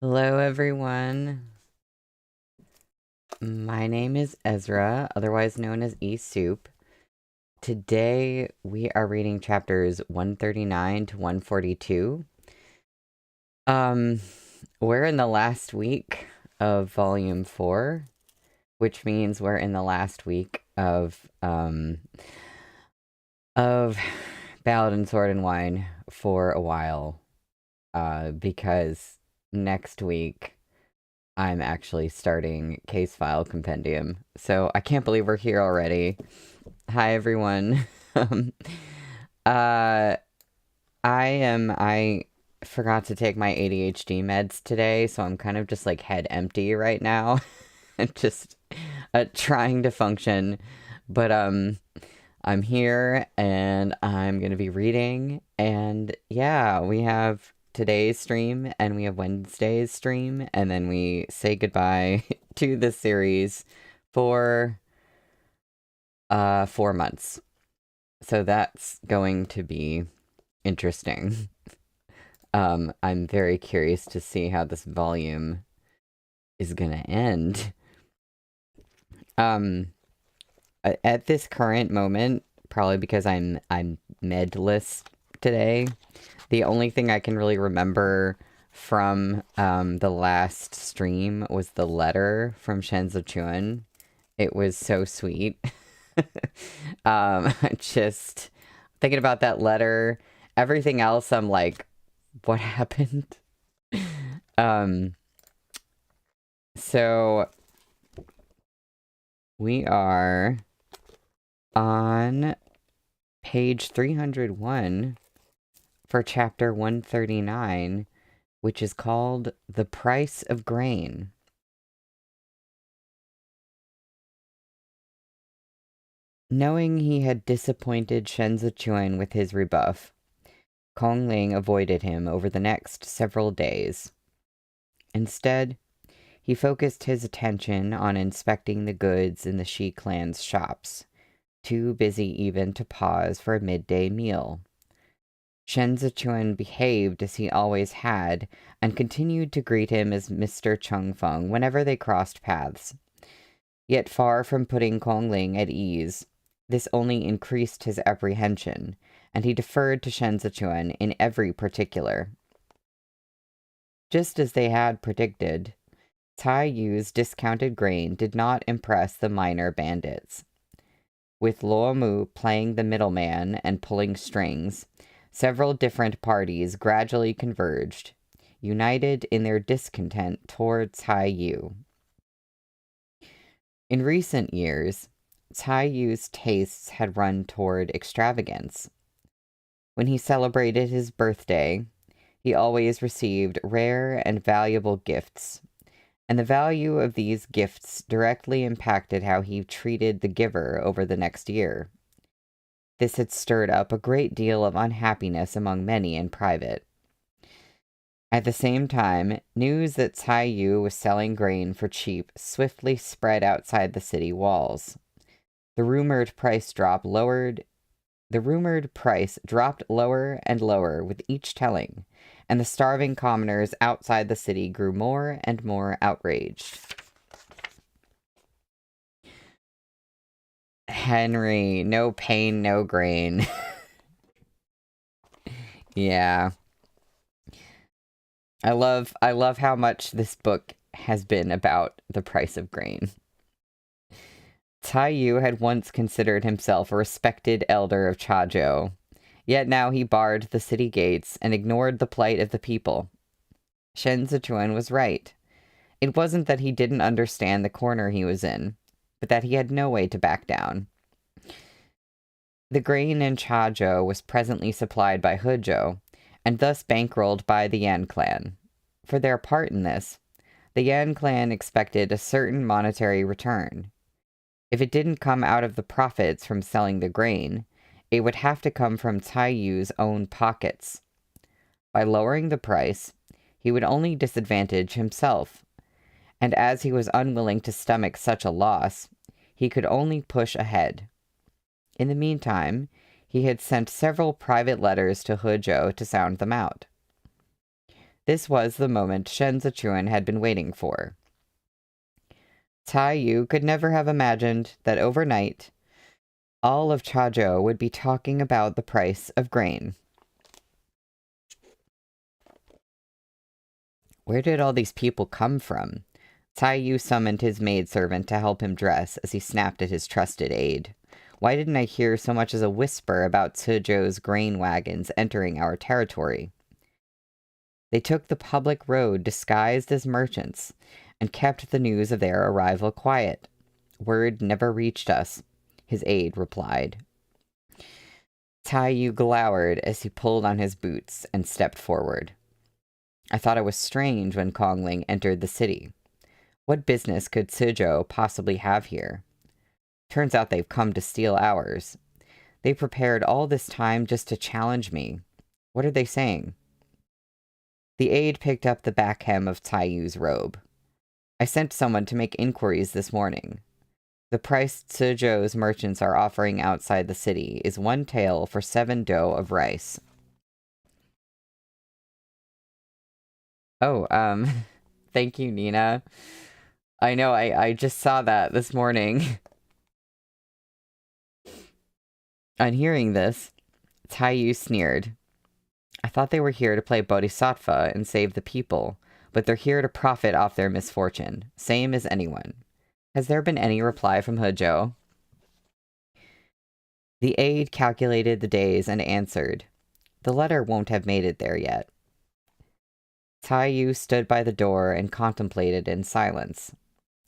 Hello, everyone. My name is Ezra, otherwise known as E-Soup. Today, we are reading chapters 139 to 142. Um, we're in the last week of Volume 4, which means we're in the last week of Ballad and Sword and Wine for a while, because next week I'm actually starting Case File Compendium. So I can't believe we're here already. Hi, everyone. um, uh, I forgot to take my ADHD meds today, so I'm kind of just like head empty right now. and just trying to function. But I'm here and I'm gonna be reading. And yeah, we have today's stream and we have Wednesday's stream, and then we say goodbye to the series for 4 months. So that's going to be interesting. I'm very curious to see how this volume is gonna end. Um, at this current moment, probably because I'm medless today, the only thing I can really remember from the last stream was the letter from Shenzi Chuan. It was so sweet. Just thinking about that letter, everything else, I'm like, what happened? Um, so we are on page 301 for chapter 139, which is called The Price of Grain. Knowing he had disappointed Shenzi Chuan with his rebuff, Kong Ling avoided him over the next several days. Instead, he focused his attention on inspecting the goods in the Shi clan's shops, too busy even to pause for a midday meal. Shenzi Chuan behaved as he always had and continued to greet him as Mr. Chung Feng whenever they crossed paths. Yet far from putting Kong Ling at ease, this only increased his apprehension, and he deferred to Shenzi Chuan in every particular. Just as they had predicted, Tai Yu's discounted grain did not impress the minor bandits. With Luo Mu playing the middleman and pulling strings, several different parties gradually converged, united in their discontent toward Tai Yu. In recent years, Tai Yu's tastes had run toward extravagance. When he celebrated his birthday, he always received rare and valuable gifts, and the value of these gifts directly impacted how he treated the giver over the next year. This had stirred up a great deal of unhappiness among many in private. At the same time, news that Tai Yu was selling grain for cheap swiftly spread outside the city walls. The rumored price dropped lower and lower with each telling, and the starving commoners outside the city grew more and more outraged. Henry, no pain, no grain. Yeah. I love how much this book has been about the price of grain. Tai Yu had once considered himself a respected elder of Chazhou, yet now he barred the city gates and ignored the plight of the people. Shenzi Chuan was right. It wasn't that he didn't understand the corner he was in, but that he had no way to back down. The grain in Chazhou was presently supplied by Hezhou, and thus bankrolled by the Yan clan. For their part in this, the Yan clan expected a certain monetary return. If it didn't come out of the profits from selling the grain, it would have to come from Tai Yu's own pockets. By lowering the price, he would only disadvantage himself, and as he was unwilling to stomach such a loss, he could only push ahead. In the meantime, he had sent several private letters to Hezhou to sound them out. This was the moment Shen Zichuan had been waiting for. Cai Yu could never have imagined that overnight, all of Chazhou would be talking about the price of grain. Where did all these people come from? Cai Yu summoned his maidservant to help him dress as he snapped at his trusted aide. Why didn't I hear so much as a whisper about Cizhou's grain wagons entering our territory? They took the public road disguised as merchants and kept the news of their arrival quiet. Word never reached us, his aide replied. Cai Yu glowered as he pulled on his boots and stepped forward. I thought it was strange when Kongling entered the city. What business could Cizhou possibly have here? Turns out they've come to steal ours. They prepared all this time just to challenge me. What are they saying? The aide picked up the back hem of Cai Yu's robe. I sent someone to make inquiries this morning. The price Cizhou's merchants are offering outside the city is 1 tael for 7 dough of rice. Oh, thank you, Nina. I know, I just saw that this morning. On hearing this, Cai Yu sneered. I thought they were here to play bodhisattva and save the people, but they're here to profit off their misfortune, same as anyone. Has there been any reply from Hezhou? The aide calculated the days and answered, the letter won't have made it there yet. Cai Yu stood by the door and contemplated in silence.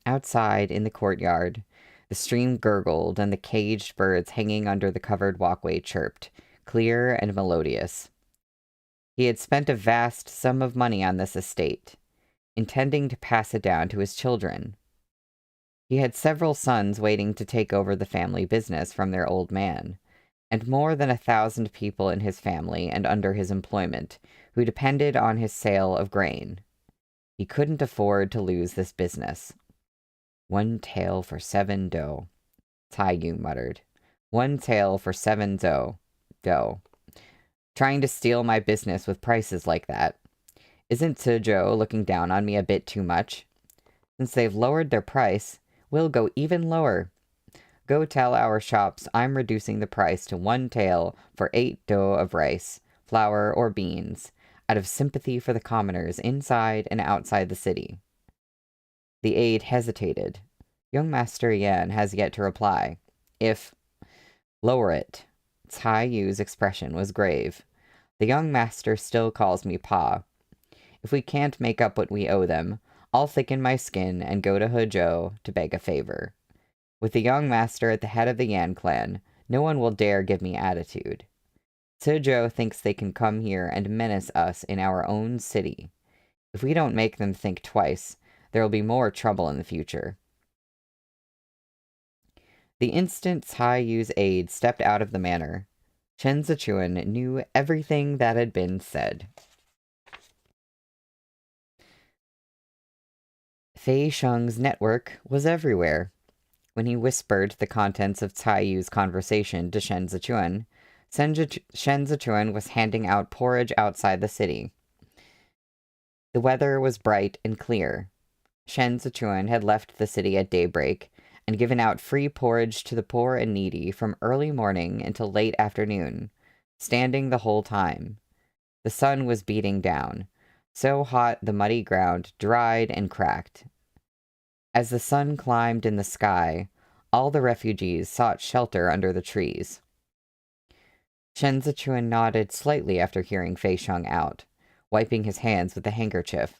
Outside, in the courtyard, the stream gurgled and the caged birds hanging under the covered walkway chirped, clear and melodious. He had spent a vast sum of money on this estate, intending to pass it down to his children. He had several sons waiting to take over the family business from their old man, and more than 1,000 people in his family and under his employment who depended on his sale of grain. He couldn't afford to lose this business. 1 tael for 7 dough, Cai Yu muttered. 1 tael for 7 dough. Trying to steal my business with prices like that. Isn't Cizhou looking down on me a bit too much? Since they've lowered their price, we'll go even lower. Go tell our shops I'm reducing the price to 1 tael for 8 dough of rice, flour, or beans, out of sympathy for the commoners inside and outside the city. The aide hesitated. Young Master Yan has yet to reply. Lower it. Cai Yu's expression was grave. The young master still calls me Pa. If we can't make up what we owe them, I'll thicken my skin and go to Hezhou to beg a favor. With the young master at the head of the Yan clan, no one will dare give me attitude. Cizhou thinks they can come here and menace us in our own city. If we don't make them think twice, there will be more trouble in the future. The instant Cai Yu's aide stepped out of the manor, Shen Zichuan knew everything that had been said. Fei Sheng's network was everywhere. When he whispered the contents of Cai Yu's conversation to Shen Zichuan, Shen Zichuan was handing out porridge outside the city. The weather was bright and clear. Shen Zichuan had left the city at daybreak and given out free porridge to the poor and needy from early morning until late afternoon, standing the whole time. The sun was beating down, so hot the muddy ground dried and cracked. As the sun climbed in the sky, all the refugees sought shelter under the trees. Shen Zichuan nodded slightly after hearing Fei Sheng out, wiping his hands with a handkerchief.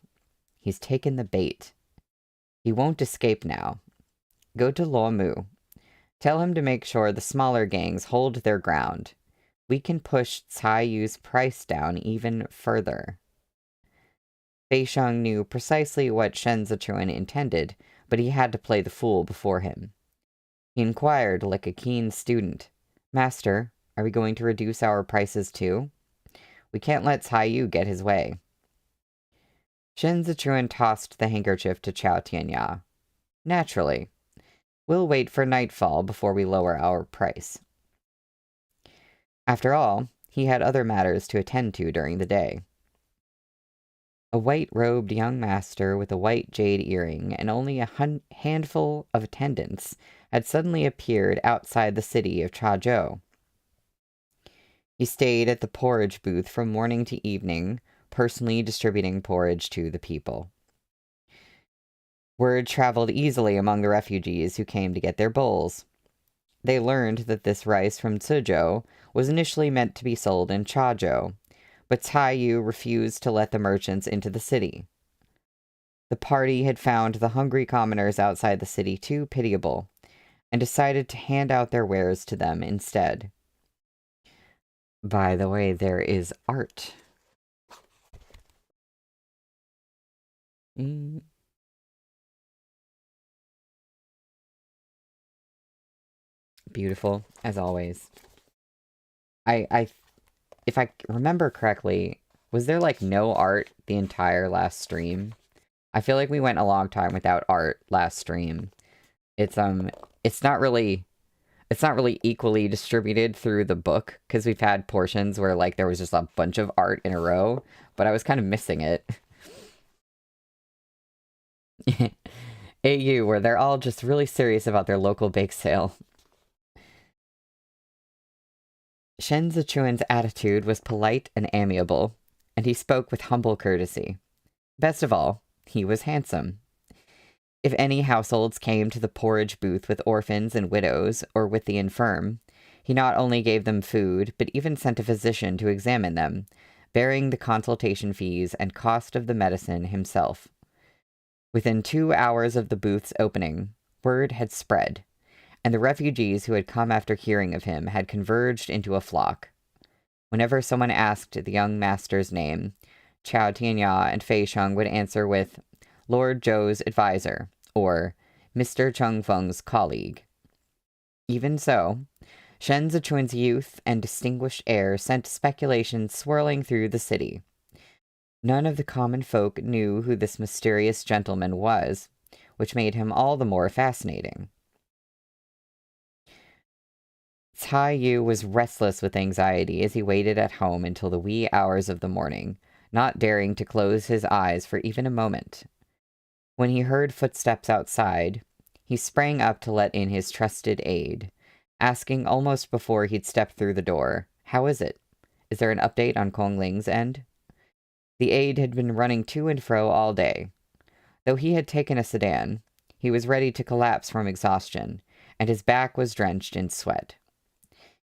He's taken the bait. He won't escape now. Go to Luo Mu. Tell him to make sure the smaller gangs hold their ground. We can push Cai Yu's price down even further. Fei Sheng knew precisely what Shen Zichuan intended, but he had to play the fool before him. He inquired like a keen student, Master, are we going to reduce our prices too? We can't let Cai Yu get his way. Shen Zichuan tossed the handkerchief to Chao Tianya. Naturally. We'll wait for nightfall before we lower our price. After all, he had other matters to attend to during the day. A white-robed young master with a white jade earring and only a handful of attendants had suddenly appeared outside the city of Chazhou. He stayed at the porridge booth from morning to evening, personally distributing porridge to the people. Word traveled easily among the refugees who came to get their bowls. They learned that this rice from Suzhou was initially meant to be sold in Chazhou, but Taiyu refused to let the merchants into the city. The party had found the hungry commoners outside the city too pitiable, and decided to hand out their wares to them instead. By the way, there is art. Beautiful, as always. If I remember correctly, was there like no art the entire last stream? I feel like we went a long time without art last stream. It's not really equally distributed through the book, because we've had portions where like there was just a bunch of art in a row, but I was kind of missing it. AU, where they're all just really serious about their local bake sale. Shen Zichuan's attitude was polite and amiable, and he spoke with humble courtesy. Best of all, he was handsome. If any households came to the porridge booth with orphans and widows, or with the infirm, he not only gave them food, but even sent a physician to examine them, bearing the consultation fees and cost of the medicine himself. Within 2 hours of the booth's opening, word had spread, and the refugees who had come after hearing of him had converged into a flock. Whenever someone asked the young master's name, Chao Tianya and Fei Sheng would answer with Lord Zhou's advisor, or Mr. Cheng Feng's colleague. Even so, Shen Zichuan's youth and distinguished air sent speculation swirling through the city. None of the common folk knew who this mysterious gentleman was, which made him all the more fascinating. Cai Yu was restless with anxiety as he waited at home until the wee hours of the morning, not daring to close his eyes for even a moment. When he heard footsteps outside, he sprang up to let in his trusted aide, asking almost before he'd stepped through the door, "How is it? Is there an update on Kong Ling's end?" The aide had been running to and fro all day. Though he had taken a sedan, he was ready to collapse from exhaustion, and his back was drenched in sweat.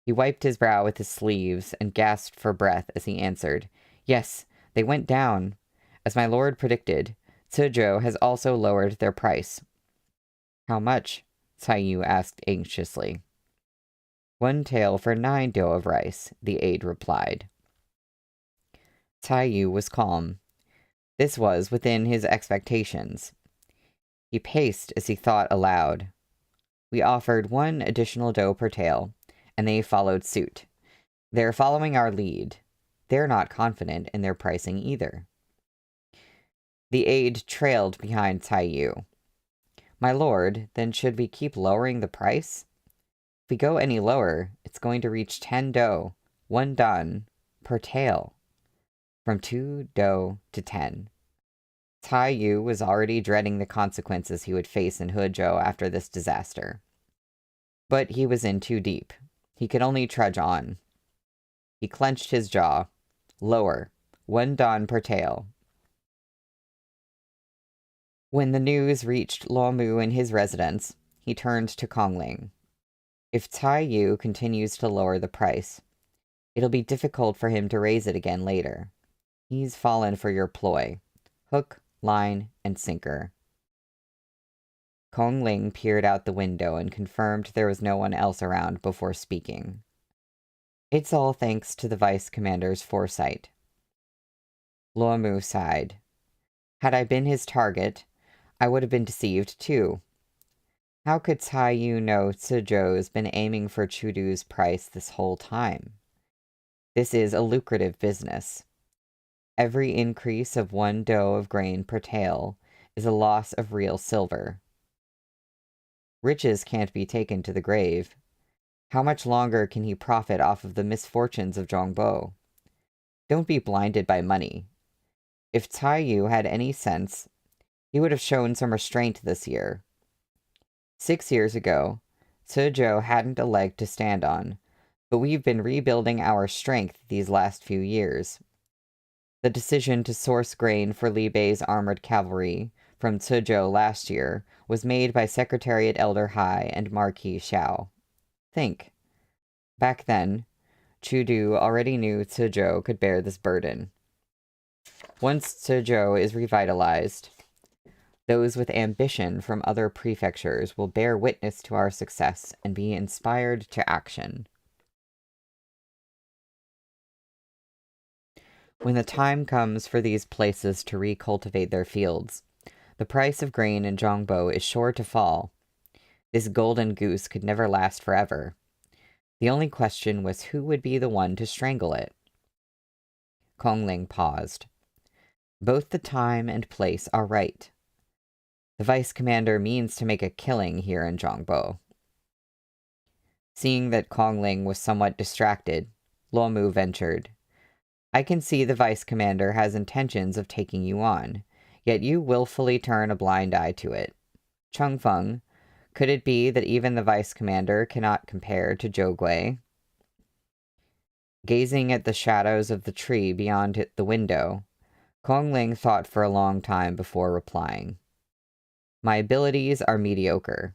He wiped his brow with his sleeves and gasped for breath as he answered, "Yes, they went down. As my lord predicted, Suzhou has also lowered their price." "How much?" Cai asked anxiously. "1 tael for 9 dough of rice," the aide replied. Cai was calm. This was within his expectations. He paced as he thought aloud. "We offered 1 additional dough per tael, and they followed suit. They're following our lead. They're not confident in their pricing either." The aide trailed behind Cai. "My lord, then should we keep lowering the price? If we go any lower, it's going to reach 10 dough, 1 dan, per tael." From 2 dough to 10. Cai was already dreading the consequences he would face in Huzhou after this disaster. But he was in too deep. He could only trudge on. He clenched his jaw. Lower. 1 dan per tael. When the news reached Luomu in his residence, he turned to Kongling. "If Cai continues to lower the price, it'll be difficult for him to raise it again later. He's fallen for your ploy. Hook, line, and sinker." Kongling peered out the window and confirmed there was no one else around before speaking. "It's all thanks to the vice commander's foresight." Luomu sighed. "Had I been his target, I would have been deceived too. How could Cai know Suzhou's been aiming for Chudu's price this whole time? This is a lucrative business. Every increase of 1 dough of grain per tael is a loss of real silver. Riches can't be taken to the grave. How much longer can he profit off of the misfortunes of Zhongbo? Don't be blinded by money. If Taiyu had any sense, he would have shown some restraint this year. 6 years ago, Suzhou hadn't a leg to stand on, but we've been rebuilding our strength these last few years. The decision to source grain for Li Bei's armored cavalry from Suzhou last year was made by Secretariat Elder Hai and Marquis Xiao. Think. Back then, Chudu already knew Suzhou could bear this burden. Once Suzhou is revitalized, those with ambition from other prefectures will bear witness to our success and be inspired to action. When the time comes for these places to recultivate their fields, the price of grain in Zhongbo is sure to fall. This golden goose could never last forever. The only question was who would be the one to strangle it. Kongling paused. Both the time and place are right. The vice commander means to make a killing here in Zhongbo. Seeing that Kongling was somewhat distracted, Luomu ventured. I can see the vice commander has intentions of taking you on, yet you willfully turn a blind eye to it. Chengfeng, could it be that even the vice commander cannot compare to Zhou Gui? Gazing at the shadows of the tree beyond the window, Kongling thought for a long time before replying. My abilities are mediocre.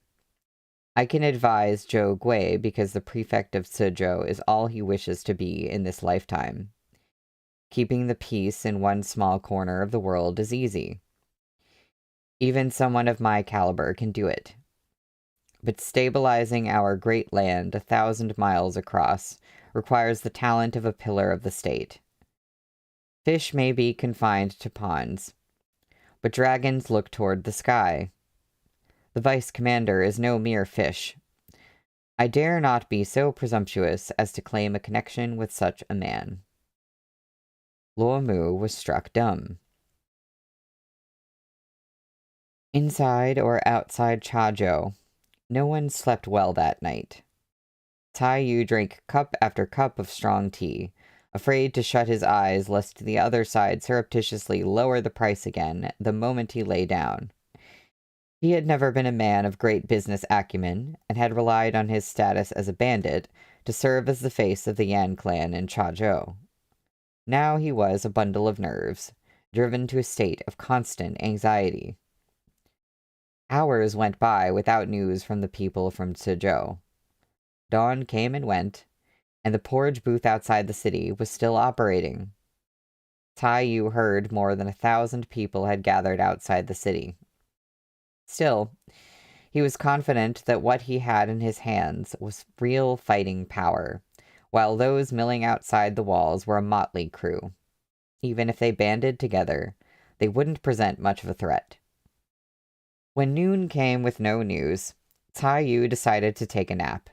I can advise Zhou Gui because the prefect of Suzhou is all he wishes to be in this lifetime. Keeping the peace in one small corner of the world is easy. Even someone of my caliber can do it. But stabilizing our great land 1,000 miles across requires the talent of a pillar of the state. Fish may be confined to ponds, but dragons look toward the sky. The vice commander is no mere fish. I dare not be so presumptuous as to claim a connection with such a man. Luomu was struck dumb. Inside or outside Chazhou, no one slept well that night. Taiyu drank cup after cup of strong tea, afraid to shut his eyes lest the other side surreptitiously lower the price again the moment he lay down. He had never been a man of great business acumen, and had relied on his status as a bandit to serve as the face of the Yan clan in Chazhou. Now he was a bundle of nerves, driven to a state of constant anxiety. Hours went by without news from the people from Suzhou. Dawn came and went, and the porridge booth outside the city was still operating. Taiyu heard more than 1,000 people had gathered outside the city. Still, he was confident that what he had in his hands was real fighting power, while those milling outside the walls were a motley crew. Even if they banded together, they wouldn't present much of a threat. When noon came with no news, Taiyu decided to take a nap,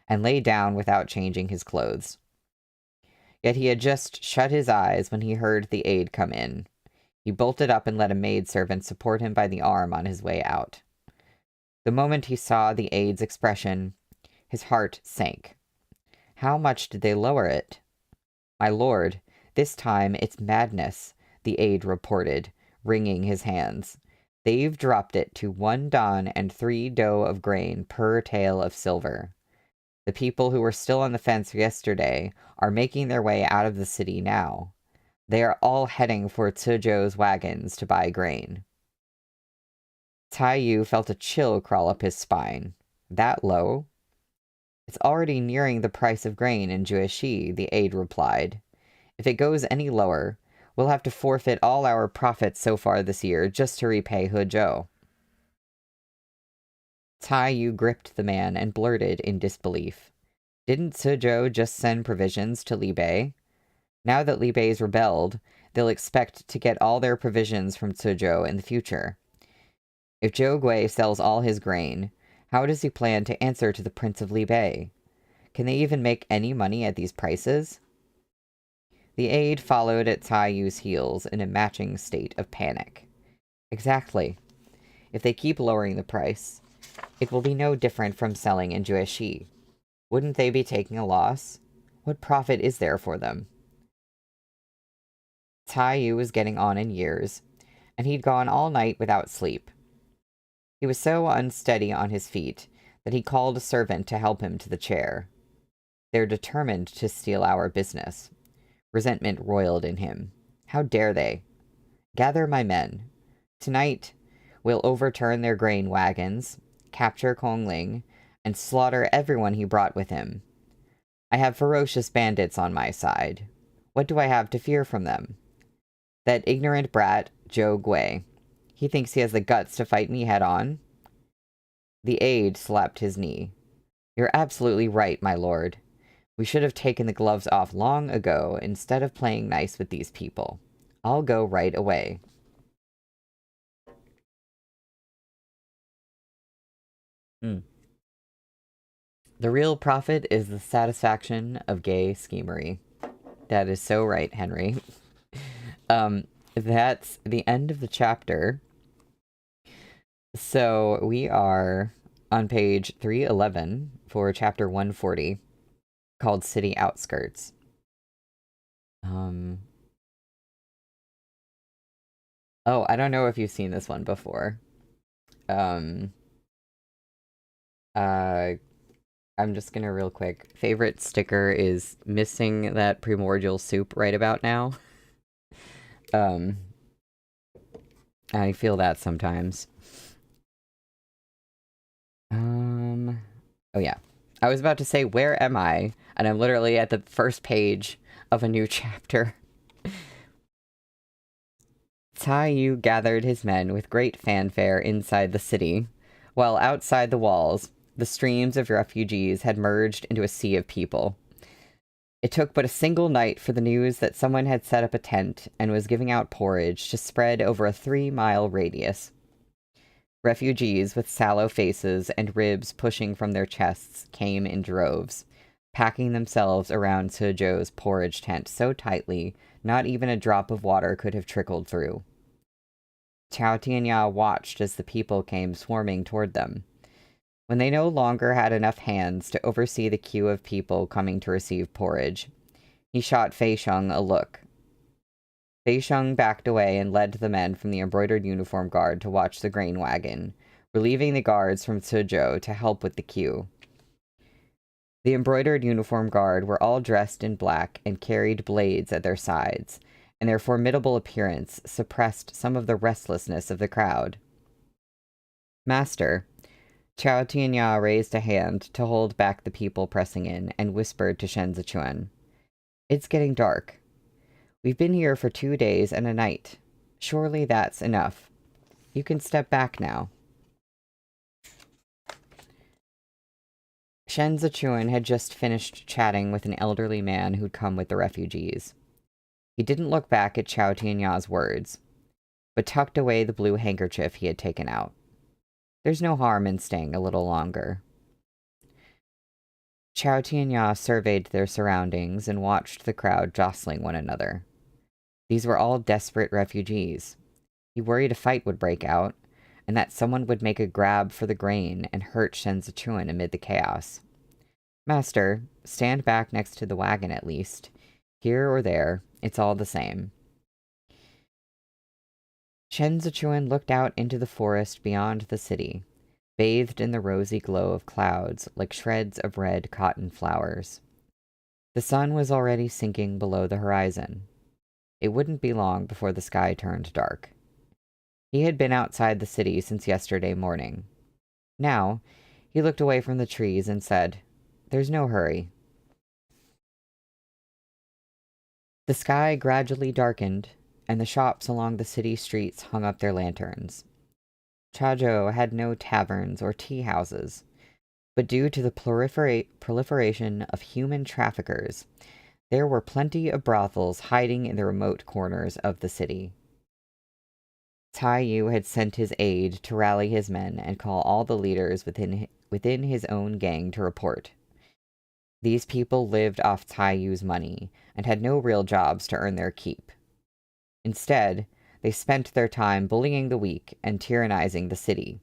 and lay down without changing his clothes. Yet he had just shut his eyes when he heard the aide come in. He bolted up and let a maidservant support him by the arm on his way out. The moment he saw the aide's expression, his heart sank. How much did they lower it? My lord, this time it's madness, the aide reported, wringing his hands. They've dropped it to 1 dan and 3 do of grain per tael of silver. The people who were still on the fence yesterday are making their way out of the city now. They are all heading for Suzhou's wagons to buy grain. Taiyu felt a chill crawl up his spine. That low? It's already nearing the price of grain in Jueshi, the aide replied. If it goes any lower, we'll have to forfeit all our profits so far this year just to repay Hezhou. Taiyu gripped the man and blurted in disbelief. Didn't Suzhou just send provisions to Li Bei? Now that Li Bei's rebelled, they'll expect to get all their provisions from Suzhou in the future. If Zhou Gui sells all his grain, how does he plan to answer to the Prince of Li Bei? Can they even make any money at these prices? The aide followed at Taiyu's heels in a matching state of panic. Exactly. If they keep lowering the price, it will be no different from selling in Jueshi. Wouldn't they be taking a loss? What profit is there for them? Taiyu was getting on in years, and he'd gone all night without sleep. He was so unsteady on his feet that he called a servant to help him to the chair. They're determined to steal our business. Resentment roiled in him. How dare they? Gather my men. Tonight, we'll overturn their grain wagons, capture Kongling, and slaughter everyone he brought with him. I have ferocious bandits on my side. What do I have to fear from them? That ignorant brat, Zhou Gui. He thinks he has the guts to fight me head on? The aide slapped his knee. You're absolutely right, my lord. We should have taken the gloves off long ago instead of playing nice with these people. I'll go right away. The real profit is the satisfaction of gay schemery. That is so right, Henry. That's the end of the chapter. So we are on page 311 for chapter 140, called City Outskirts. Oh, I don't know if you've seen this one before. I'm just gonna real quick. Favorite sticker is missing that primordial soup right about now. I feel that sometimes. Oh yeah. I was about to say, where am I? And I'm literally at the first page of a new chapter. Taiyu gathered his men with great fanfare inside the city, while outside the walls, the streams of refugees had merged into a sea of people. It took but a single night for the news that someone had set up a tent and was giving out porridge to spread over a 3-mile radius. Refugees with sallow faces and ribs pushing from their chests came in droves, packing themselves around Suzhou's porridge tent so tightly not even a drop of water could have trickled through. Chao Tianya watched as the people came swarming toward them. When they no longer had enough hands to oversee the queue of people coming to receive porridge, he shot Fei Sheng a look. Fei Sheng backed away and led the men from the embroidered uniform guard to watch the grain wagon, relieving the guards from Suzhou to help with the queue. The embroidered uniform guard were all dressed in black and carried blades at their sides, and their formidable appearance suppressed some of the restlessness of the crowd. Master, Chao Tianya raised a hand to hold back the people pressing in and whispered to Shen Zichuan. It's getting dark. We've been here for 2 days and a night. Surely that's enough. You can step back now. Shen Zichuan had just finished chatting with an elderly man who'd come with the refugees. He didn't look back at Chao Tianya's words, but tucked away the blue handkerchief he had taken out. There's no harm in staying a little longer. Chao Tianya surveyed their surroundings and watched the crowd jostling one another. These were all desperate refugees. He worried a fight would break out, and that someone would make a grab for the grain and hurt Shen Zichuan amid the chaos. Master, stand back next to the wagon at least. Here or there, it's all the same. Shen Zichuan looked out into the forest beyond the city, bathed in the rosy glow of clouds like shreds of red cotton flowers. The sun was already sinking below the horizon. It wouldn't be long before the sky turned dark. He had been outside the city since yesterday morning. Now, he looked away from the trees and said, There's no hurry. The sky gradually darkened, and the shops along the city streets hung up their lanterns. Chazhou had no taverns or tea houses, but due to the proliferation of human traffickers, there were plenty of brothels hiding in the remote corners of the city. Taiyu had sent his aide to rally his men and call all the leaders within his own gang to report. These people lived off Taiyu's money and had no real jobs to earn their keep. Instead, they spent their time bullying the weak and tyrannizing the city,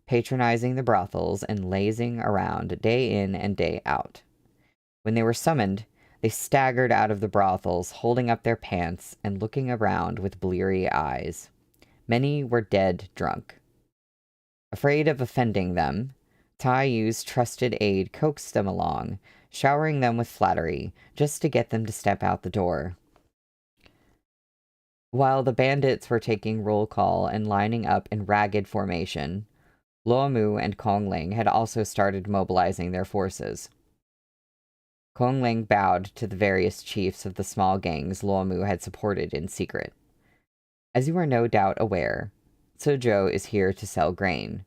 patronizing the brothels and lazing around day in and day out. When they were summoned, They staggered out of the brothels, holding up their pants and looking around with bleary eyes. Many were dead drunk. Afraid of offending them, Tai Yu's trusted aide coaxed them along, showering them with flattery, just to get them to step out the door. While the bandits were taking roll call and lining up in ragged formation, Luomu and Kongling had also started mobilizing their forces. Kongling bowed to the various chiefs of the small gangs Luomu had supported in secret. As you are no doubt aware, Suzhou is here to sell grain.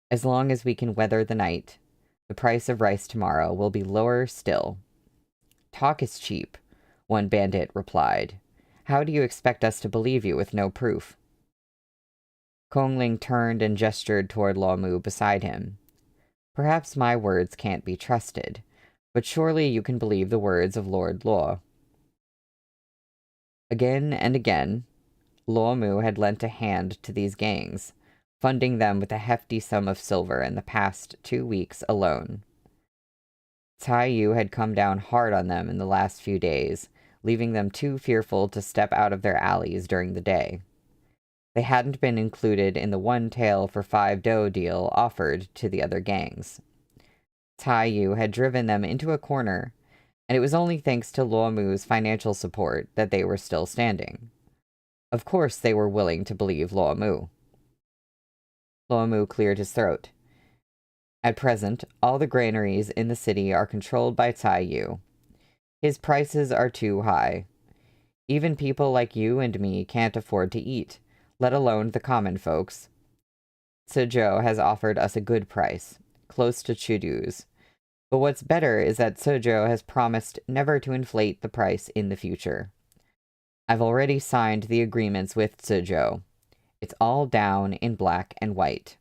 As long as we can weather the night, the price of rice tomorrow will be lower still. Talk is cheap, one bandit replied. How do you expect us to believe you with no proof? Kongling turned and gestured toward Luomu beside him. Perhaps my words can't be trusted, but surely you can believe the words of Lord Luo. Again and again, Luomu had lent a hand to these gangs, funding them with a hefty sum of silver in the past 2 weeks alone. Tai Yu had come down hard on them in the last few days, leaving them too fearful to step out of their alleys during the day. They hadn't been included in the 1 tael for 5 dou deal offered to the other gangs. Tai Yu had driven them into a corner, and it was only thanks to Luomu's financial support that they were still standing. Of course they were willing to believe Luomu. Luomu cleared his throat. At present, all the granaries in the city are controlled by Tai Yu. His prices are too high. Even people like you and me can't afford to eat, let alone the common folks. Suzhou has offered us a good price, close to Chudu's. But what's better is that Suzhou has promised never to inflate the price in the future. I've already signed the agreements with Suzhou. It's all down in black and white.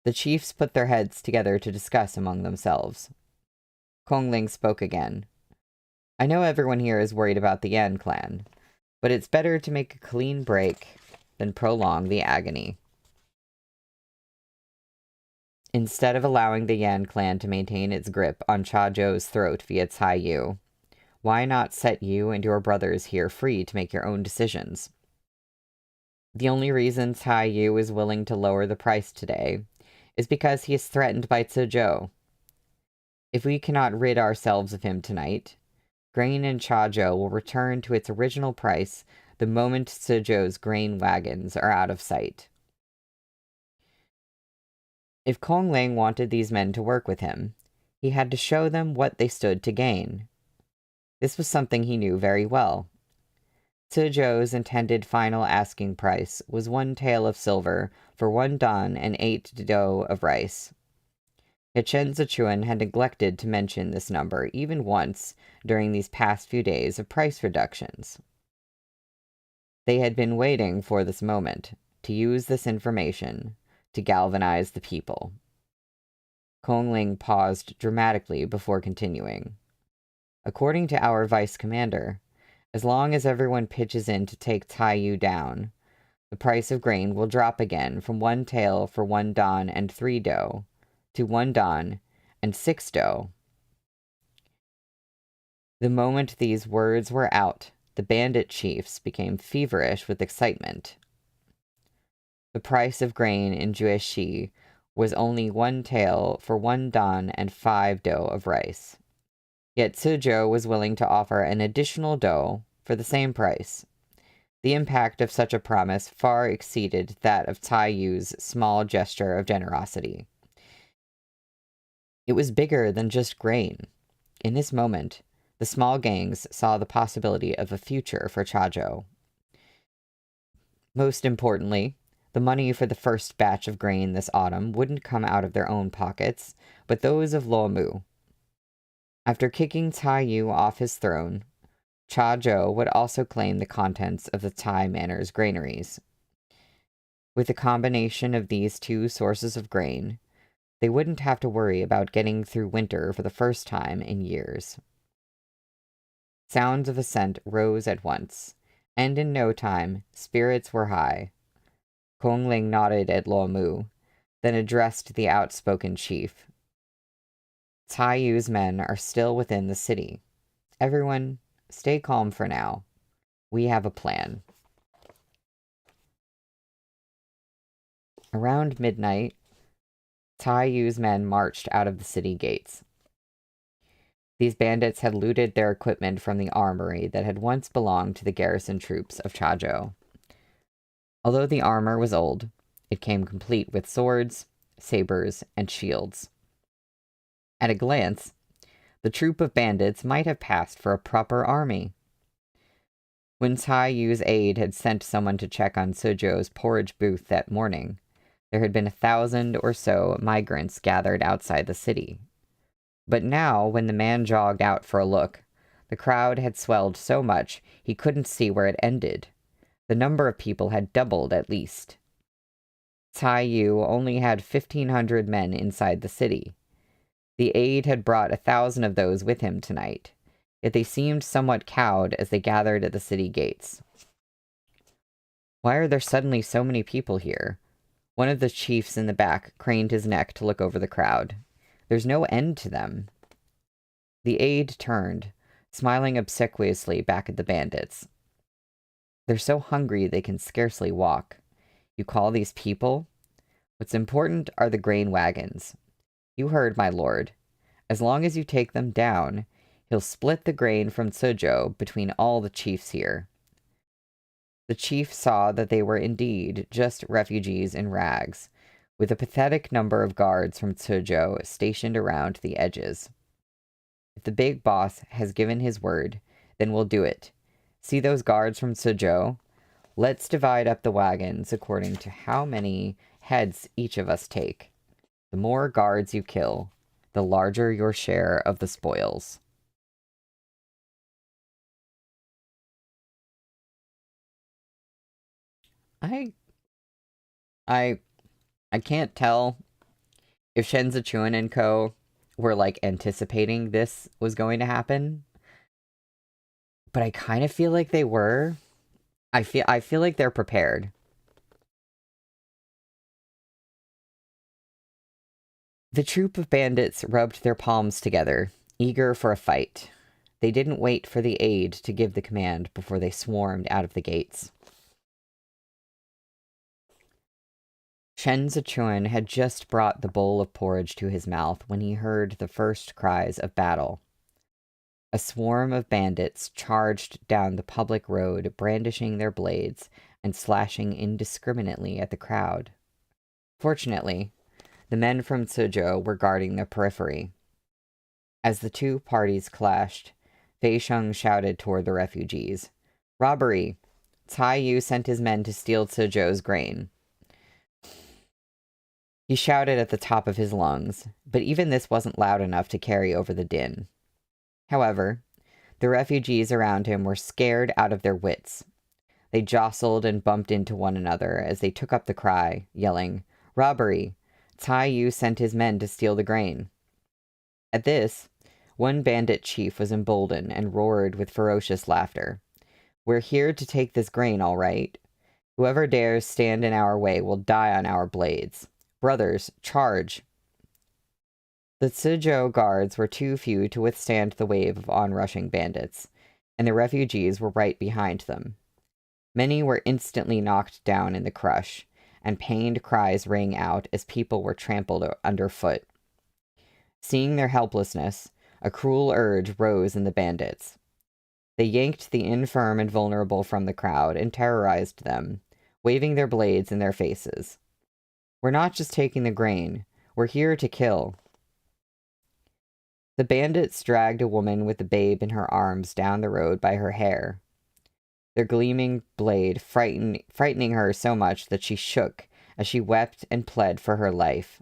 The chiefs put their heads together to discuss among themselves. Kongling spoke again. I know everyone here is worried about the Yan clan, but it's better to make a clean break than prolong the agony. Instead of allowing the Yan clan to maintain its grip on Chazhou's throat via Tai Yu, why not set you and your brothers here free to make your own decisions? The only reason Tai Yu is willing to lower the price today is because he is threatened by Suzhou. If we cannot rid ourselves of him tonight, grain in Chazhou will return to its original price the moment Suzhou's grain wagons are out of sight. If Kongling wanted these men to work with him, he had to show them what they stood to gain. This was something he knew very well. Suzhou's intended final asking price was 1 tael of silver for 1 dan and 8 dou of rice. Chen Zichuan had neglected to mention this number even once during these past few days of price reductions. They had been waiting for this moment, to use this information, to galvanize the people. Kongling paused dramatically before continuing. According to our vice commander, as long as everyone pitches in to take Tai Yu down, the price of grain will drop again from 1 tael for 1 dan and 3 dou to 1 dan and 6 dou. The moment these words were out, the bandit chiefs became feverish with excitement. The price of grain in Jueshi was only 1 tael for 1 dan and 5 dou of rice. Yet Suzhou was willing to offer an additional dou for the same price. The impact of such a promise far exceeded that of Tai Yu's small gesture of generosity. It was bigger than just grain. In this moment, the small gangs saw the possibility of a future for Chazhou. Most importantly, the money for the first batch of grain this autumn wouldn't come out of their own pockets, but those of Luomu. After kicking Tai Yu off his throne, Chazhou would also claim the contents of the Tai Manor's granaries. With the combination of these 2 sources of grain, they wouldn't have to worry about getting through winter for the first time in years. Sounds of assent rose at once, and in no time, spirits were high. Kongling nodded at Luomu, then addressed the outspoken chief. Cai Yu's men are still within the city. Everyone, stay calm for now. We have a plan. Around midnight, Cai Yu's men marched out of the city gates. These bandits had looted their equipment from the armory that had once belonged to the garrison troops of Chazhou. Although the armor was old, it came complete with swords, sabers, and shields. At a glance, the troop of bandits might have passed for a proper army. When Cai Yu's aide had sent someone to check on Suzhou's porridge booth that morning, there had been 1,000 or so migrants gathered outside the city. But now, when the man jogged out for a look, the crowd had swelled so much he couldn't see where it ended. The number of people had doubled at least. Cai Yu only had 1,500 men inside the city. The aide had brought 1,000 of those with him tonight, yet they seemed somewhat cowed as they gathered at the city gates. Why are there suddenly so many people here? One of the chiefs in the back craned his neck to look over the crowd. There's no end to them. The aide turned, smiling obsequiously back at the bandits. They're so hungry they can scarcely walk. You call these people? What's important are the grain wagons. You heard, my lord. As long as you take them down, he'll split the grain from Suzhou between all the chiefs here. The chief saw that they were indeed just refugees in rags, with a pathetic number of guards from Suzhou stationed around the edges. If the big boss has given his word, then we'll do it. See those guards from Suzhou? Let's divide up the wagons according to how many heads each of us take. The more guards you kill, the larger your share of the spoils. I can't tell if Shenzi Chuan and co. were like anticipating this was going to happen, but I kind of feel like they were. I feel like they're prepared. The troop of bandits rubbed their palms together, eager for a fight. They didn't wait for the aide to give the command before they swarmed out of the gates. Shenzi Chuan had just brought the bowl of porridge to his mouth when he heard the first cries of battle. A swarm of bandits charged down the public road, brandishing their blades and slashing indiscriminately at the crowd. Fortunately, the men from Suzhou were guarding the periphery. As the two parties clashed, Fei Sheng shouted toward the refugees, "Robbery! Cai Yu sent his men to steal Suzhou's grain." He shouted at the top of his lungs, but even this wasn't loud enough to carry over the din. However, the refugees around him were scared out of their wits. They jostled and bumped into one another as they took up the cry, yelling, "Robbery! Cai Yu sent his men to steal the grain." At this, one bandit chief was emboldened and roared with ferocious laughter. "We're here to take this grain, all right. Whoever dares stand in our way will die on our blades. Brothers, charge!" The Suzhou guards were too few to withstand the wave of onrushing bandits, and the refugees were right behind them. Many were instantly knocked down in the crush, and pained cries rang out as people were trampled underfoot. Seeing their helplessness, a cruel urge rose in the bandits. They yanked the infirm and vulnerable from the crowd and terrorized them, waving their blades in their faces. "We're not just taking the grain. We're here to kill." The bandits dragged a woman with a babe in her arms down the road by her hair, their gleaming blade frightening her so much that she shook as she wept and pled for her life.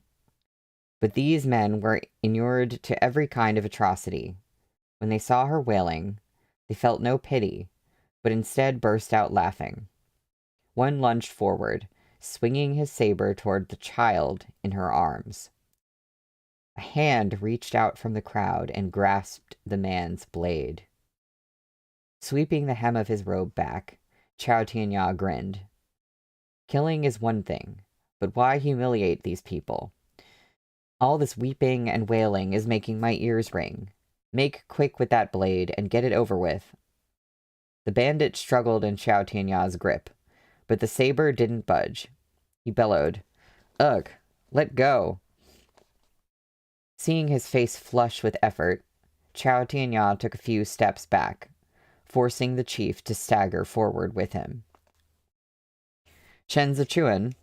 But these men were inured to every kind of atrocity. When they saw her wailing, they felt no pity, but instead burst out laughing. One lunged forward, swinging his saber toward the child in her arms. A hand reached out from the crowd and grasped the man's blade. Sweeping the hem of his robe back, Chao Tianya grinned. "Killing is one thing, but why humiliate these people? All this weeping and wailing is making my ears ring. Make quick with that blade and get it over with. The bandit struggled in Xiao Tianya's grip, but the saber didn't budge. He bellowed, "Ugh, let go." Seeing his face flush with effort, Xiao Tianya took a few steps back, forcing the chief to stagger forward with him. Shen Zichuan,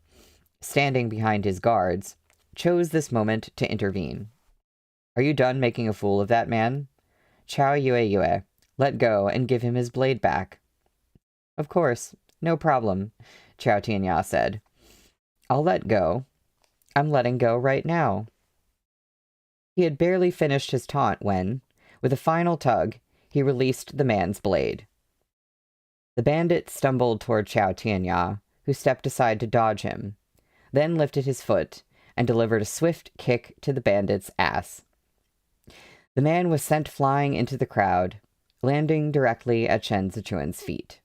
standing behind his guards, chose this moment to intervene. "Are you done making a fool of that man? Chao Yue, let go and give him his blade back." "Of course, no problem," Xiao Tianya said. "I'll let go. I'm letting go right now." He had barely finished his taunt when, with a final tug, he released the man's blade. The bandit stumbled toward Xiao Tianya, who stepped aside to dodge him, then lifted his foot and delivered a swift kick to the bandit's ass. The man was sent flying into the crowd, landing directly at Shen Zichuan's feet.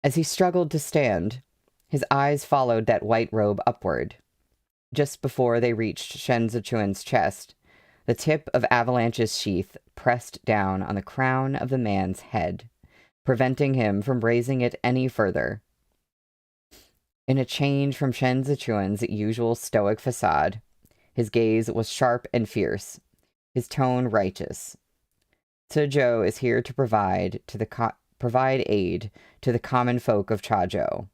As he struggled to stand, his eyes followed that white robe upward. Just before they reached Shen Zichuan's chest, the tip of Avalanche's sheath pressed down on the crown of the man's head, preventing him from raising it any further. In a change from Shen Zichuan's usual stoic facade, his gaze was sharp and fierce, his tone righteous. Cizhou is here to provide aid to the common folk of Chazhou.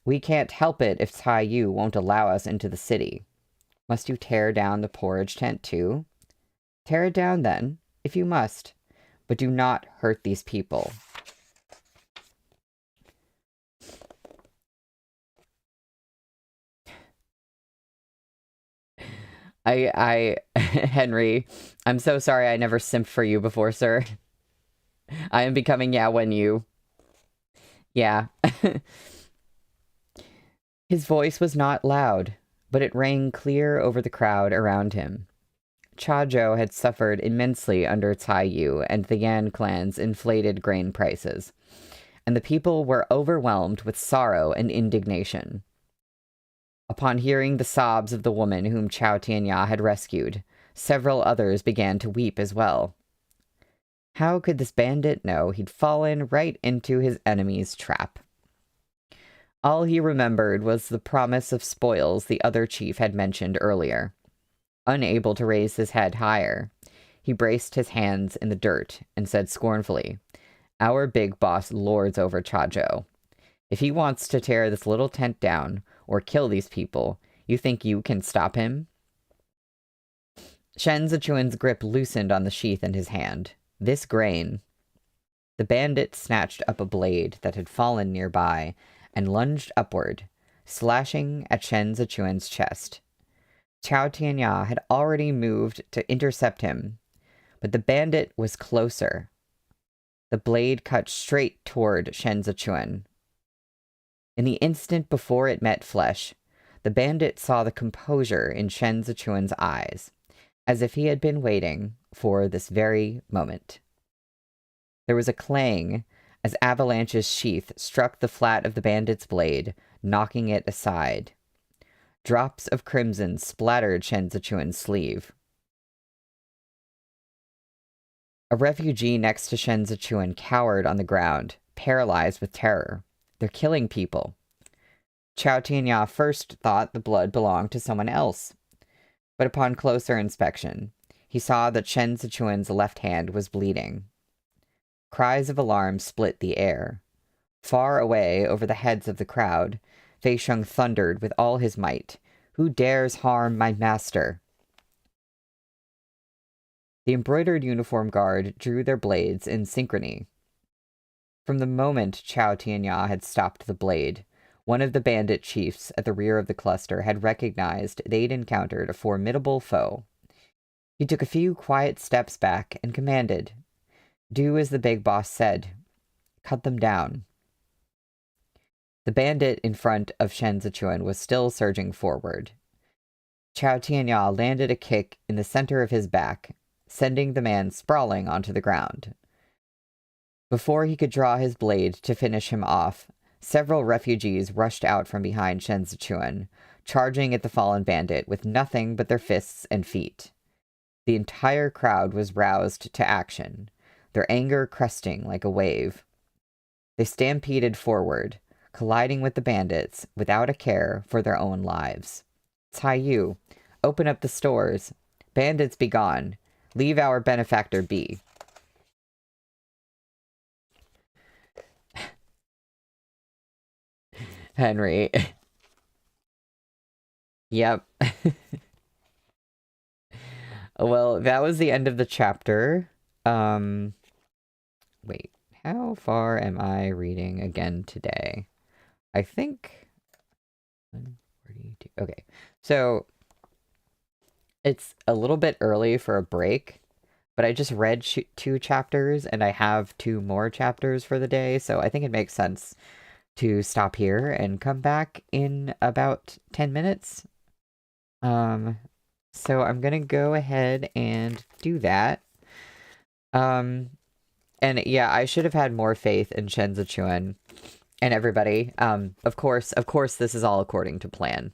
We can't help it if Tai Yu won't allow us into the city. Must you tear down the porridge tent too? Tear it down then, if you must, but do not hurt these people. Henry, I'm so sorry I never simped for you before, sir. I am becoming Yao Wen Yu. Yeah. His voice was not loud, but it rang clear over the crowd around him. Chazhou had suffered immensely under Cai Yu and the Yan clan's inflated grain prices, and the people were overwhelmed with sorrow and indignation. Upon hearing the sobs of the woman whom Xiao Tianya had rescued, several others began to weep as well. How could this bandit know he'd fallen right into his enemy's trap? All he remembered was the promise of spoils the other chief had mentioned earlier. Unable to raise his head higher, he braced his hands in the dirt and said scornfully, "Our big boss lords over Chazhou. If he wants to tear this little tent down or kill these people, you think you can stop him?" Shen Zichuan's grip loosened on the sheath in his hand. This grain. The bandit snatched up a blade that had fallen nearby and lunged upward, slashing at Shen Zichuan's chest. Xiao Tianya had already moved to intercept him, but the bandit was closer. The blade cut straight toward Shen Zichuan. In the instant before it met flesh, the bandit saw the composure in Shen Zichuan's eyes, as if he had been waiting for this very moment. There was a clang as Avalanche's sheath struck the flat of the bandit's blade, knocking it aside. Drops of crimson splattered Shen Zichuan's sleeve. A refugee next to Shen Zichuan cowered on the ground, paralyzed with terror. "They're killing people." Xiao Tianya first thought the blood belonged to someone else, but upon closer inspection, he saw that Shen Zichuan's left hand was bleeding. Cries of alarm split the air. Far away over the heads of the crowd, Fei Sheng thundered with all his might, "Who dares harm my master?" The embroidered uniform guard drew their blades in synchrony. From the moment Xiao Tianya had stopped the blade, one of the bandit chiefs at the rear of the cluster had recognized they'd encountered a formidable foe. He took a few quiet steps back and commanded, "Do as the big boss said. Cut them down." The bandit in front of Shen Zichuan was still surging forward. Xiao Tianya landed a kick in the center of his back, sending the man sprawling onto the ground. Before he could draw his blade to finish him off, several refugees rushed out from behind Shen Zichuan, charging at the fallen bandit with nothing but their fists and feet. The entire crowd was roused to action, their anger cresting like a wave. They stampeded forward, colliding with the bandits without a care for their own lives. Taiyu, open up the stores. Bandits be gone. Leave our benefactor be. Henry. Yep. Well, that was the end of the chapter. Wait, how far am I reading again today? I think 142. Okay. So it's a little bit early for a break, but I just read 2 chapters and I have 2 more chapters for the day, so I think it makes sense to stop here and come back in about 10 minutes. So I'm gonna go ahead and do that. And yeah, I should have had more faith in Shen Zichuan and everybody. Of course, this is all according to plan.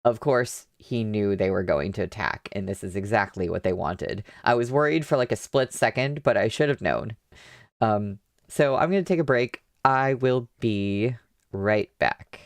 Of course, he knew they were going to attack, and this is exactly what they wanted. I was worried for like a split second, but I should have known. So I'm gonna take a break. I will be right back.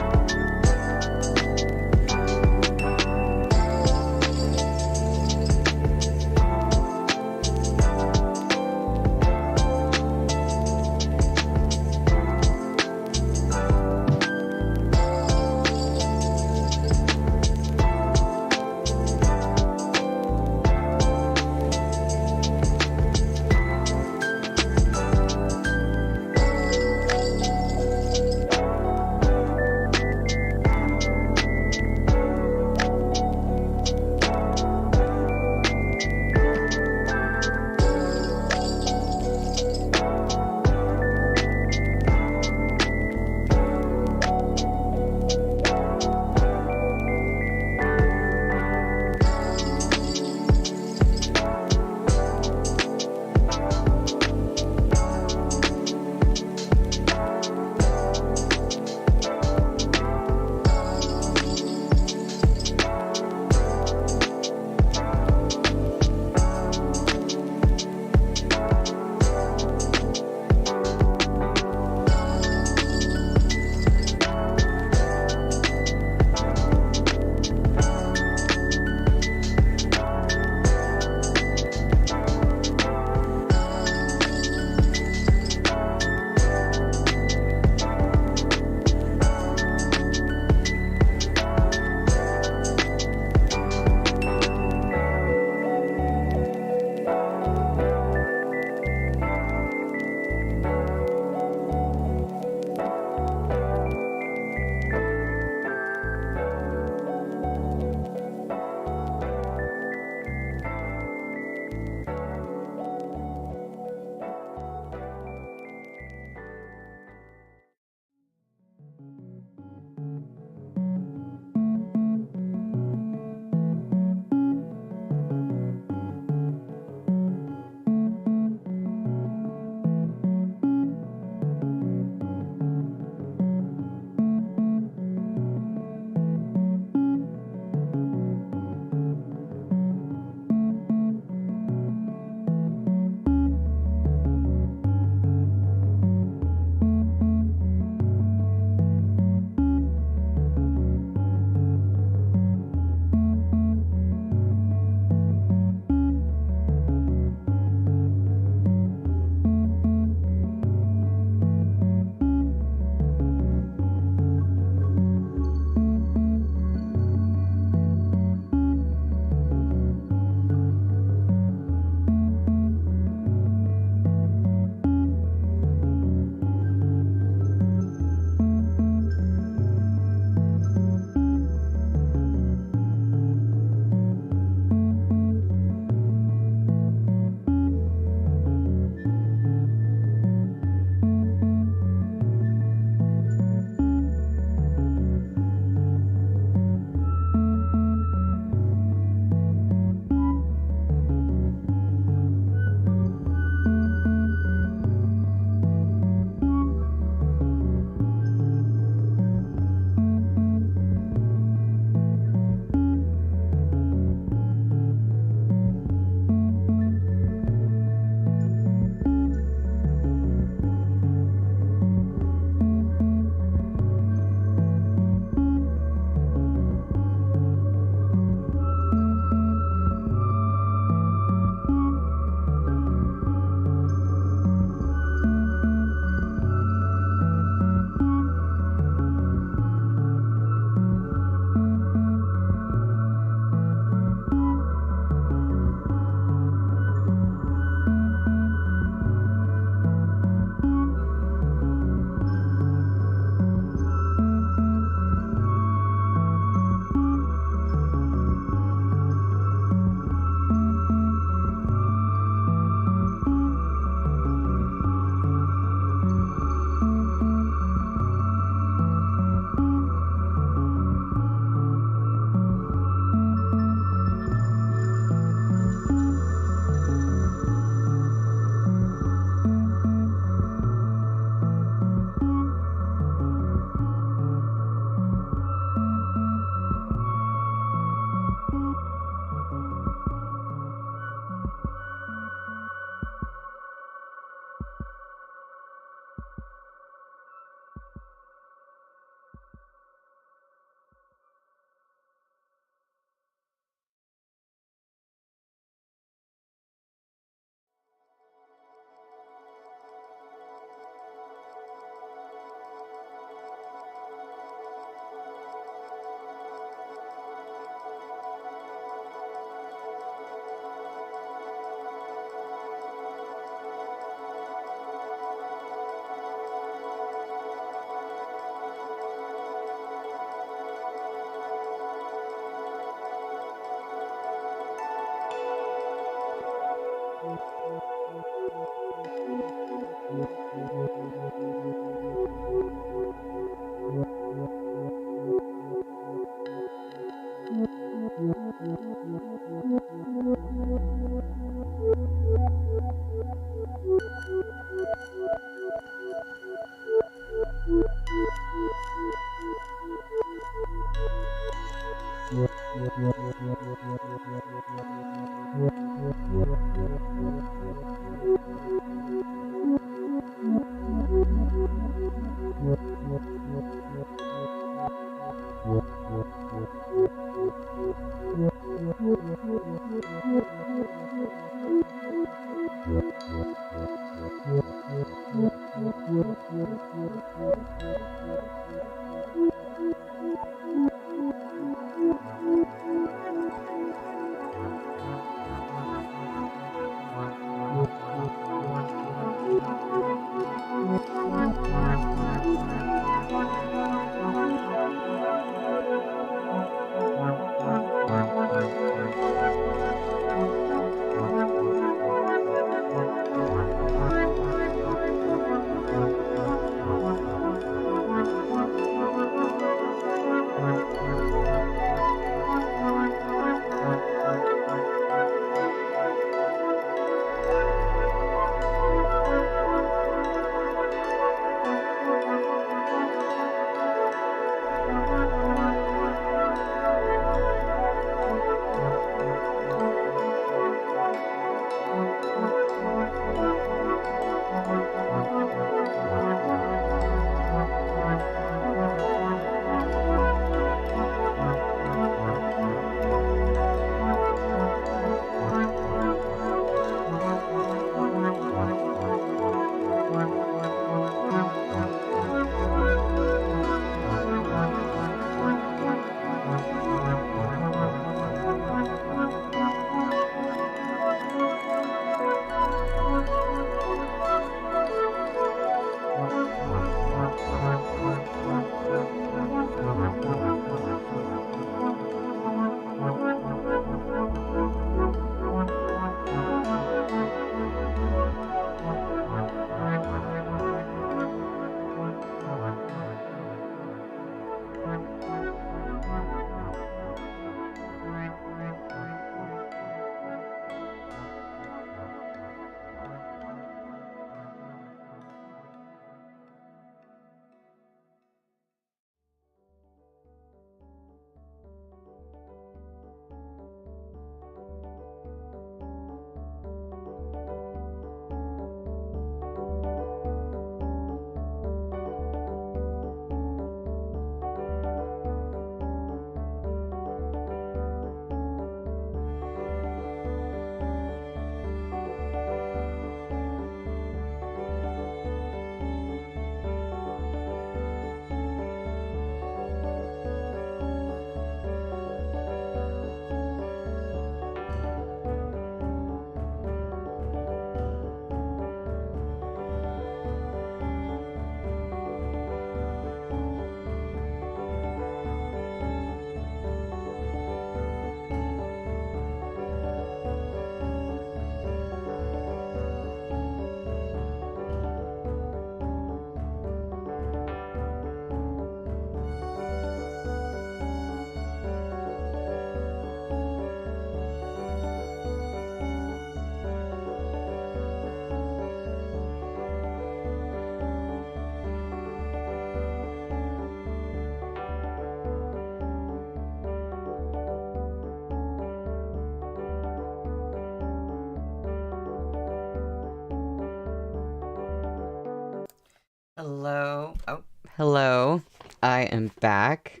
Hello. Oh, hello. I am back.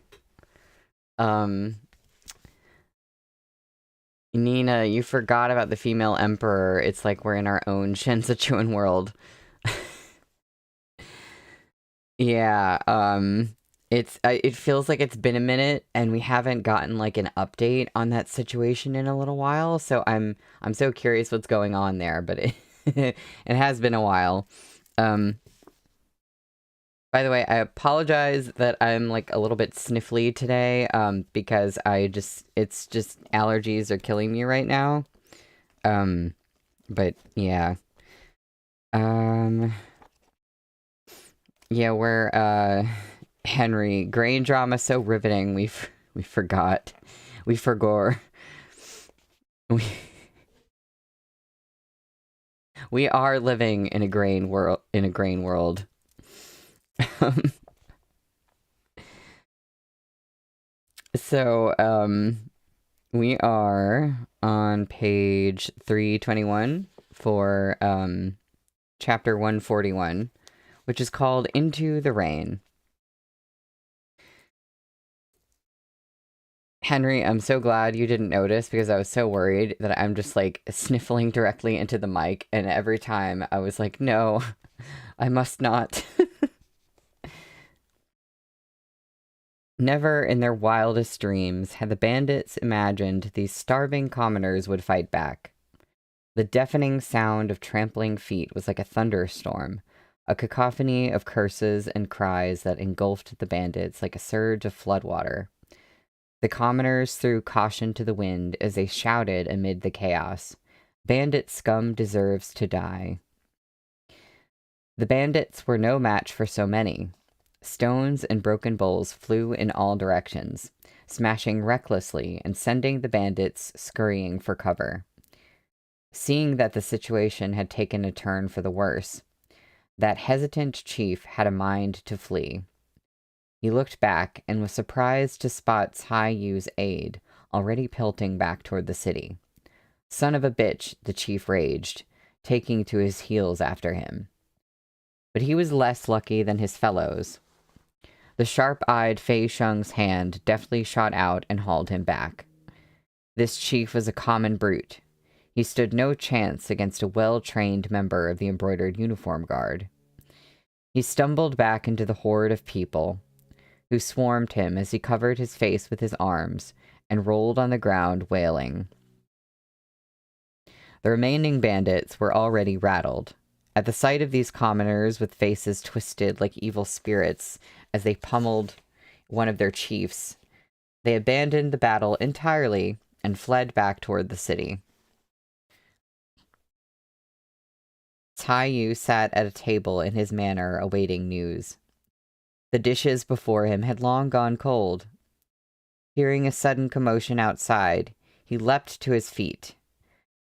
Um, Nina, you forgot about the female emperor. It's like we're in our own Shensachuan world. Yeah, it feels like it's been a minute and we haven't gotten like an update on that situation in a little while, so I'm so curious what's going on there, but it it has been a while. Um By the way, I apologize that I'm like a little bit sniffly today, because it's just allergies are killing me right now. Um, but yeah. Um, yeah, we're, Henry, Grain drama so riveting, we forgot. We forgore. We are living in a grain world. So, we are on page 321 for chapter 141, which is called Into the Rain. Henry, I'm so glad you didn't notice because I was so worried that I'm just like sniffling directly into the mic, and every time I was like, no, I must not. Never in their wildest dreams had the bandits imagined these starving commoners would fight back. The deafening sound of trampling feet was like a thunderstorm, a cacophony of curses and cries that engulfed the bandits like a surge of floodwater. The commoners threw caution to the wind as they shouted amid the chaos, "Bandit scum deserves to die." The bandits were no match for so many. Stones and broken bowls flew in all directions, smashing recklessly and sending the bandits scurrying for cover. Seeing that the situation had taken a turn for the worse, that hesitant chief had a mind to flee. He looked back and was surprised to spot Cai Yu's aide already pelting back toward the city. "Son of a bitch," the chief raged, taking to his heels after him. But he was less lucky than his fellows. The sharp-eyed Fei Sheng's hand deftly shot out and hauled him back. This chief was a common brute. He stood no chance against a well-trained member of the embroidered uniform guard. He stumbled back into the horde of people, who swarmed him as he covered his face with his arms and rolled on the ground wailing. The remaining bandits were already rattled. At the sight of these commoners with faces twisted like evil spirits as they pummeled one of their chiefs, they abandoned the battle entirely and fled back toward the city. Cai Yu sat at a table in his manor awaiting news. The dishes before him had long gone cold. Hearing a sudden commotion outside, he leapt to his feet.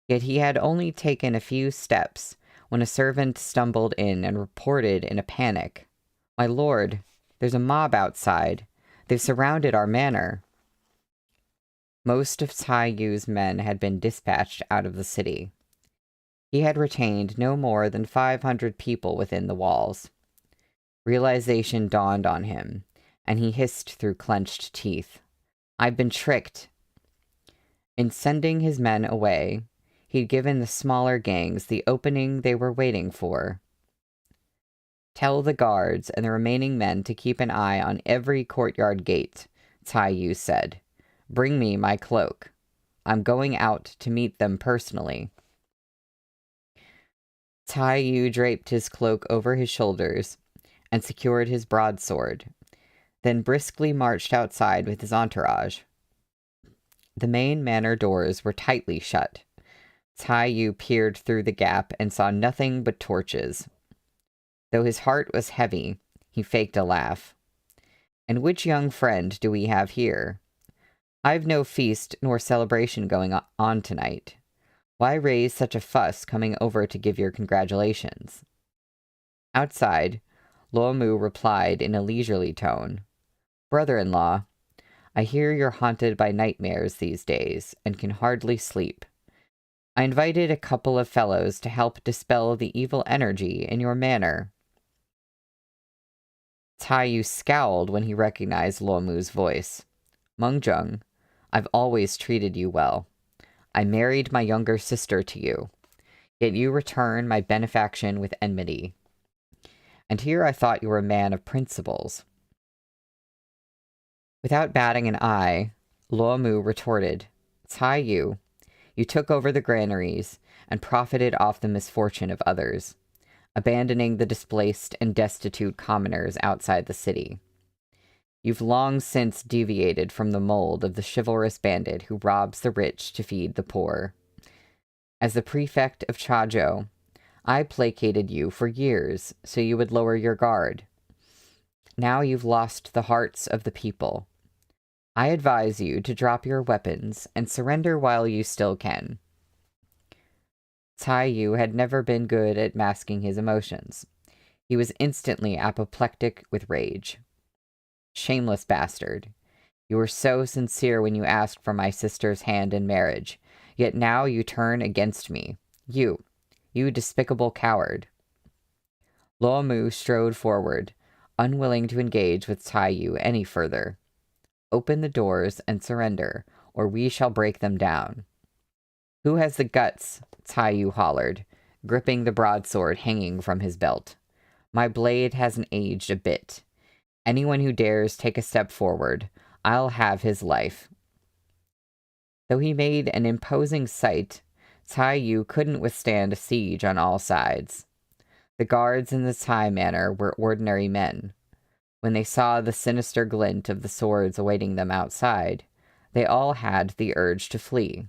Yet he had only taken a few steps when a servant stumbled in and reported in a panic, "My lord, there's a mob outside. They've surrounded our manor." Most of Cai Yu's men had been dispatched out of the city. He had retained no more than 500 people within the walls. Realization dawned on him, and he hissed through clenched teeth, "I've been tricked." In sending his men away, he'd given the smaller gangs the opening they were waiting for. "Tell the guards and the remaining men to keep an eye on every courtyard gate," Cai Yu said. "Bring me my cloak. I'm going out to meet them personally." Cai Yu draped his cloak over his shoulders and secured his broadsword, then briskly marched outside with his entourage. The main manor doors were tightly shut. Cai Yu peered through the gap and saw nothing but torches. Though his heart was heavy, he faked a laugh. "And which young friend do we have here? I've no feast nor celebration going on tonight. Why raise such a fuss coming over to give your congratulations?" Outside, Luo Mu replied in a leisurely tone, "Brother-in-law, I hear you're haunted by nightmares these days and can hardly sleep. I invited a couple of fellows to help dispel the evil energy in your manor." Cai Yu scowled when he recognized Luo Mu's voice. "Meng Zheng, I've always treated you well. I married my younger sister to you, yet you return my benefaction with enmity. And here I thought you were a man of principles." Without batting an eye, Luo Mu retorted, "Cai Yu, you took over the granaries and profited off the misfortune of others, abandoning the displaced and destitute commoners outside the city. You've long since deviated from the mold of the chivalrous bandit who robs the rich to feed the poor. As the prefect of Chazhou, I placated you for years so you would lower your guard. Now you've lost the hearts of the people. I advise you to drop your weapons and surrender while you still can. Tai Yu had never been good at masking his emotions. He was instantly apoplectic with rage. Shameless bastard. You were so sincere when you asked for my sister's hand in marriage, yet now you turn against me. You despicable coward. Luo Mu strode forward, unwilling to engage with Tai Yu any further. Open the doors and surrender, or we shall break them down. Who has the guts? Tai Yu hollered, gripping the broadsword hanging from his belt. My blade hasn't aged a bit. Anyone who dares take a step forward, I'll have his life. Though he made an imposing sight, Tai Yu couldn't withstand a siege on all sides. The guards in the Tai manor were ordinary men. When they saw the sinister glint of the swords awaiting them outside, they all had the urge to flee.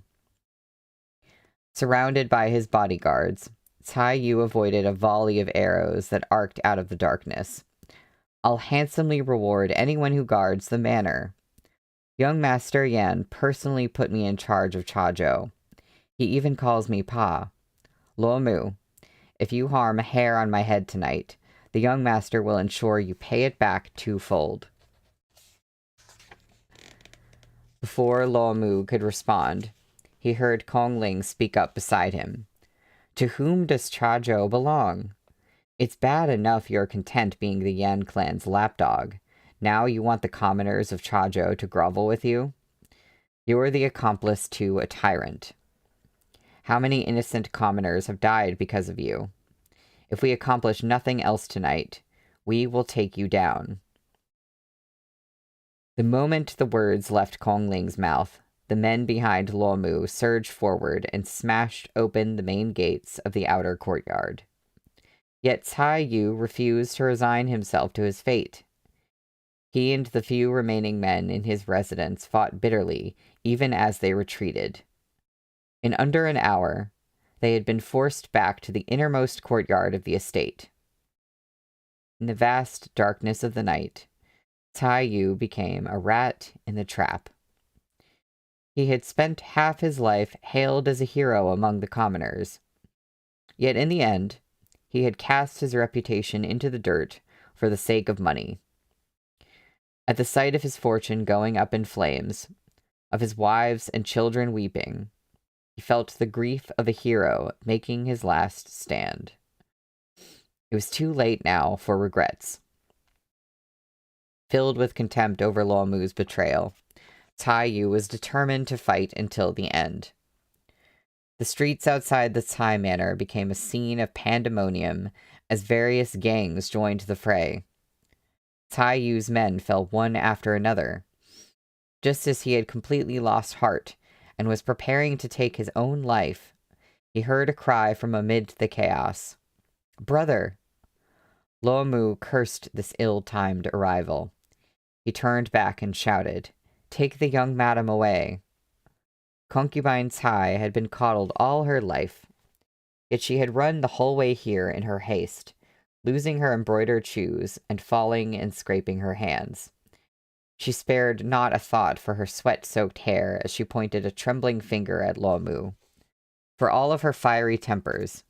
Surrounded by his bodyguards, Tai Yu avoided a volley of arrows that arced out of the darkness. I'll handsomely reward anyone who guards the manor. Young Master Yan personally put me in charge of Chazhou. He even calls me Pa. Luo Mu, if you harm a hair on my head tonight, the young master will ensure you pay it back twofold. Before Luo Mu could respond, he heard Kong Ling speak up beside him. To whom does Chazhou belong? It's bad enough you're content being the Yan clan's lapdog. Now you want the commoners of Chazhou to grovel with you? You're the accomplice to a tyrant. How many innocent commoners have died because of you? If we accomplish nothing else tonight, we will take you down. The moment the words left Kong Ling's mouth, the men behind Luo Mu surged forward and smashed open the main gates of the outer courtyard. Yet Tai Yu refused to resign himself to his fate. He and the few remaining men in his residence fought bitterly, even as they retreated. In under an hour, they had been forced back to the innermost courtyard of the estate. In the vast darkness of the night, Tai Yu became a rat in the trap. He had spent half his life hailed as a hero among the commoners. Yet in the end, he had cast his reputation into the dirt for the sake of money. At the sight of his fortune going up in flames, of his wives and children weeping, he felt the grief of a hero making his last stand. It was too late now for regrets. Filled with contempt over Luo Mu's betrayal, Tai Yu was determined to fight until the end. The streets outside the Tai manor became a scene of pandemonium as various gangs joined the fray. Tai Yu's men fell one after another. Just as he had completely lost heart and was preparing to take his own life, he heard a cry from amid the chaos. Brother! Luo Mu cursed this ill-timed arrival. He turned back and shouted, Take the young madam away. Concubine Cai had been coddled all her life, yet she had run the whole way here in her haste, losing her embroidered shoes and falling and scraping her hands. She spared not a thought for her sweat-soaked hair as she pointed a trembling finger at Luo Mu. For all of her fiery tempers,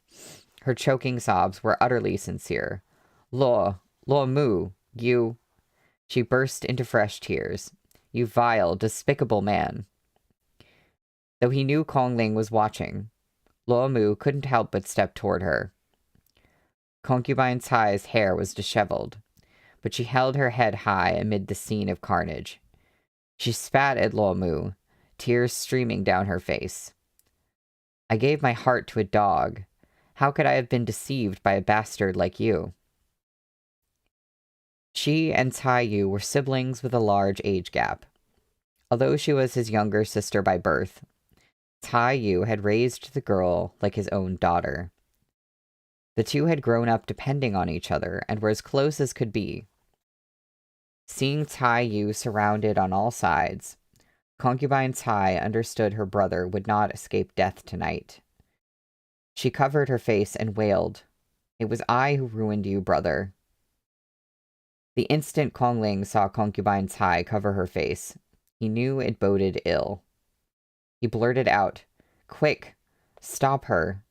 her choking sobs were utterly sincere. Luo Mu, you... She burst into fresh tears. You vile, despicable man. Though he knew Kong Ling was watching, Luo Mu couldn't help but step toward her. Concubine Cai's hair was disheveled, but she held her head high amid the scene of carnage. She spat at Luo Mu, tears streaming down her face. I gave my heart to a dog. How could I have been deceived by a bastard like you? She and Tai Yu were siblings with a large age gap. Although she was his younger sister by birth, Tai Yu had raised the girl like his own daughter. The two had grown up depending on each other and were as close as could be. Seeing Tai Yu surrounded on all sides, Concubine Cai understood her brother would not escape death tonight. She covered her face and wailed, It was I who ruined you, brother. The instant Kong Ling saw Concubine Cai cover her face, He knew it boded ill. He blurted out, "Quick, stop her."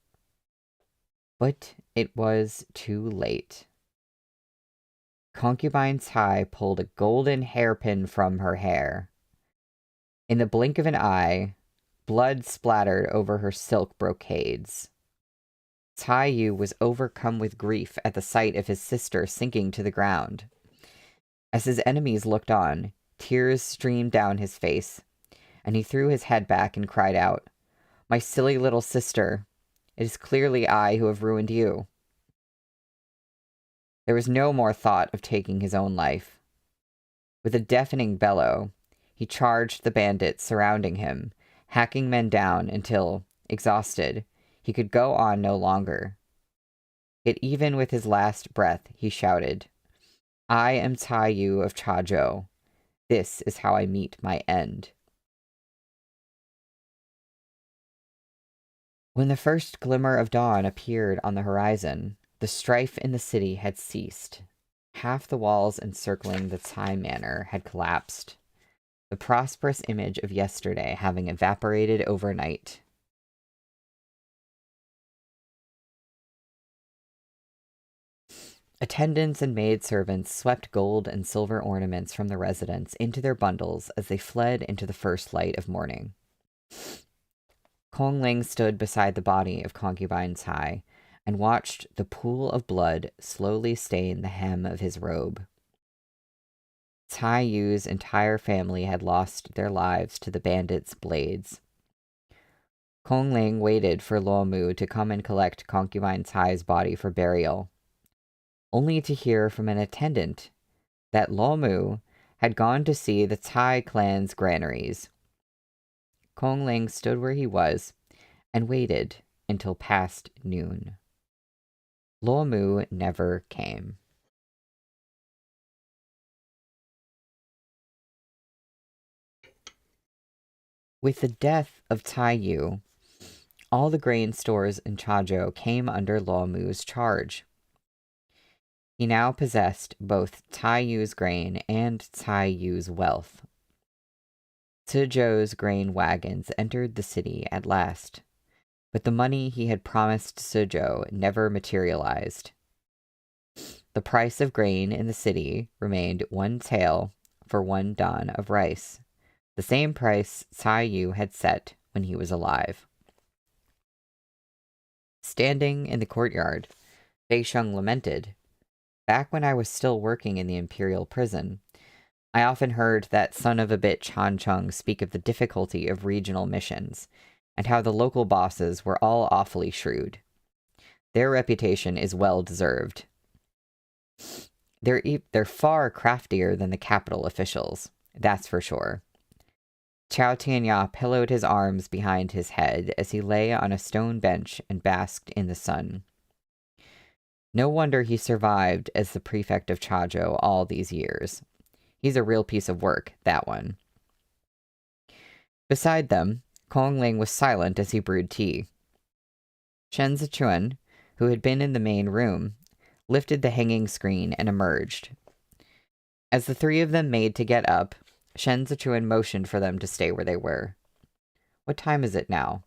But it was too late. Concubine Tai pulled a golden hairpin from her hair. In the blink of an eye, blood splattered over her silk brocades. Tai Yu was overcome with grief at the sight of his sister sinking to the ground. As his enemies looked on, tears streamed down his face, and he threw his head back and cried out, "My silly little sister, it is clearly I who have ruined you." There was no more thought of taking his own life. With a deafening bellow, he charged the bandits surrounding him, hacking men down until, exhausted, he could go on no longer. Yet even with his last breath, he shouted, "I am Tai Yu of Chazhou. This is how I meet my end." When the first glimmer of dawn appeared on the horizon, the strife in the city had ceased. Half the walls encircling the Tsai Manor had collapsed, the prosperous image of yesterday having evaporated overnight. Attendants and maidservants swept gold and silver ornaments from the residence into their bundles as they fled into the first light of morning. Kong Ling stood beside the body of concubine Tai and watched the pool of blood slowly stain the hem of his robe. Tai Yu's entire family had lost their lives to the bandits' blades. Kong Ling waited for Luo Mu to come and collect concubine Tai's body for burial, only to hear from an attendant that Luo Mu had gone to see the Tai clan's granaries. Kong Ling stood where he was and waited until past noon. Luo Mu never came. With the death of Tai Yu, all the grain stores in Chazhou came under Luo Mu's charge. He now possessed both Tai Yu's grain and Tai Yu's wealth. Suzhou's grain wagons entered the city at last, but the money he had promised Suzhou never materialized. The price of grain in the city remained 1 tael for 1 dan of rice, the same price Tai Yu had set when he was alive. Standing in the courtyard, Fei Sheng lamented, "Back when I was still working in the imperial prison, I often heard that son of a bitch Han Chung speak of the difficulty of regional missions, and how the local bosses were all awfully shrewd. Their reputation is well deserved. They're far craftier than the capital officials, that's for sure." Chao Tianya pillowed his arms behind his head as he lay on a stone bench and basked in the sun. No wonder he survived as the prefect of Chazhou all these years. He's a real piece of work, that one. Beside them, Kong Ling was silent as he brewed tea. Shen Zichuan, who had been in the main room, lifted the hanging screen and emerged. As the three of them made to get up, Shen Zichuan motioned for them to stay where they were. "What time is it now?"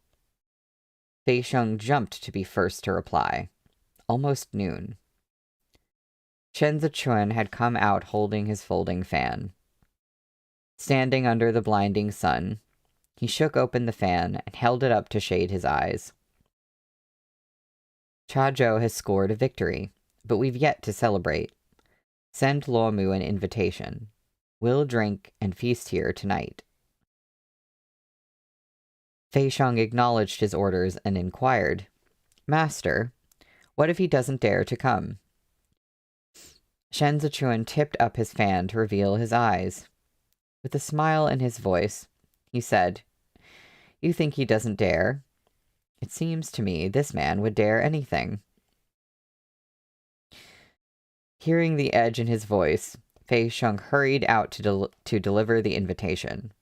Fei Sheng jumped to be first to reply. "Almost noon." Shen Zichuan had come out holding his folding fan. Standing under the blinding sun, he shook open the fan and held it up to shade his eyes. "Chazhou has scored a victory, but we've yet to celebrate. Send Luo Mu an invitation. We'll drink and feast here tonight." Fei Sheng acknowledged his orders and inquired, "Master, what if he doesn't dare to come?" Shen Zichuan tipped up his fan to reveal his eyes. With a smile in his voice, he said, "You think he doesn't dare? It seems to me this man would dare anything." Hearing the edge in his voice, Fei Sheng hurried out to deliver the invitation.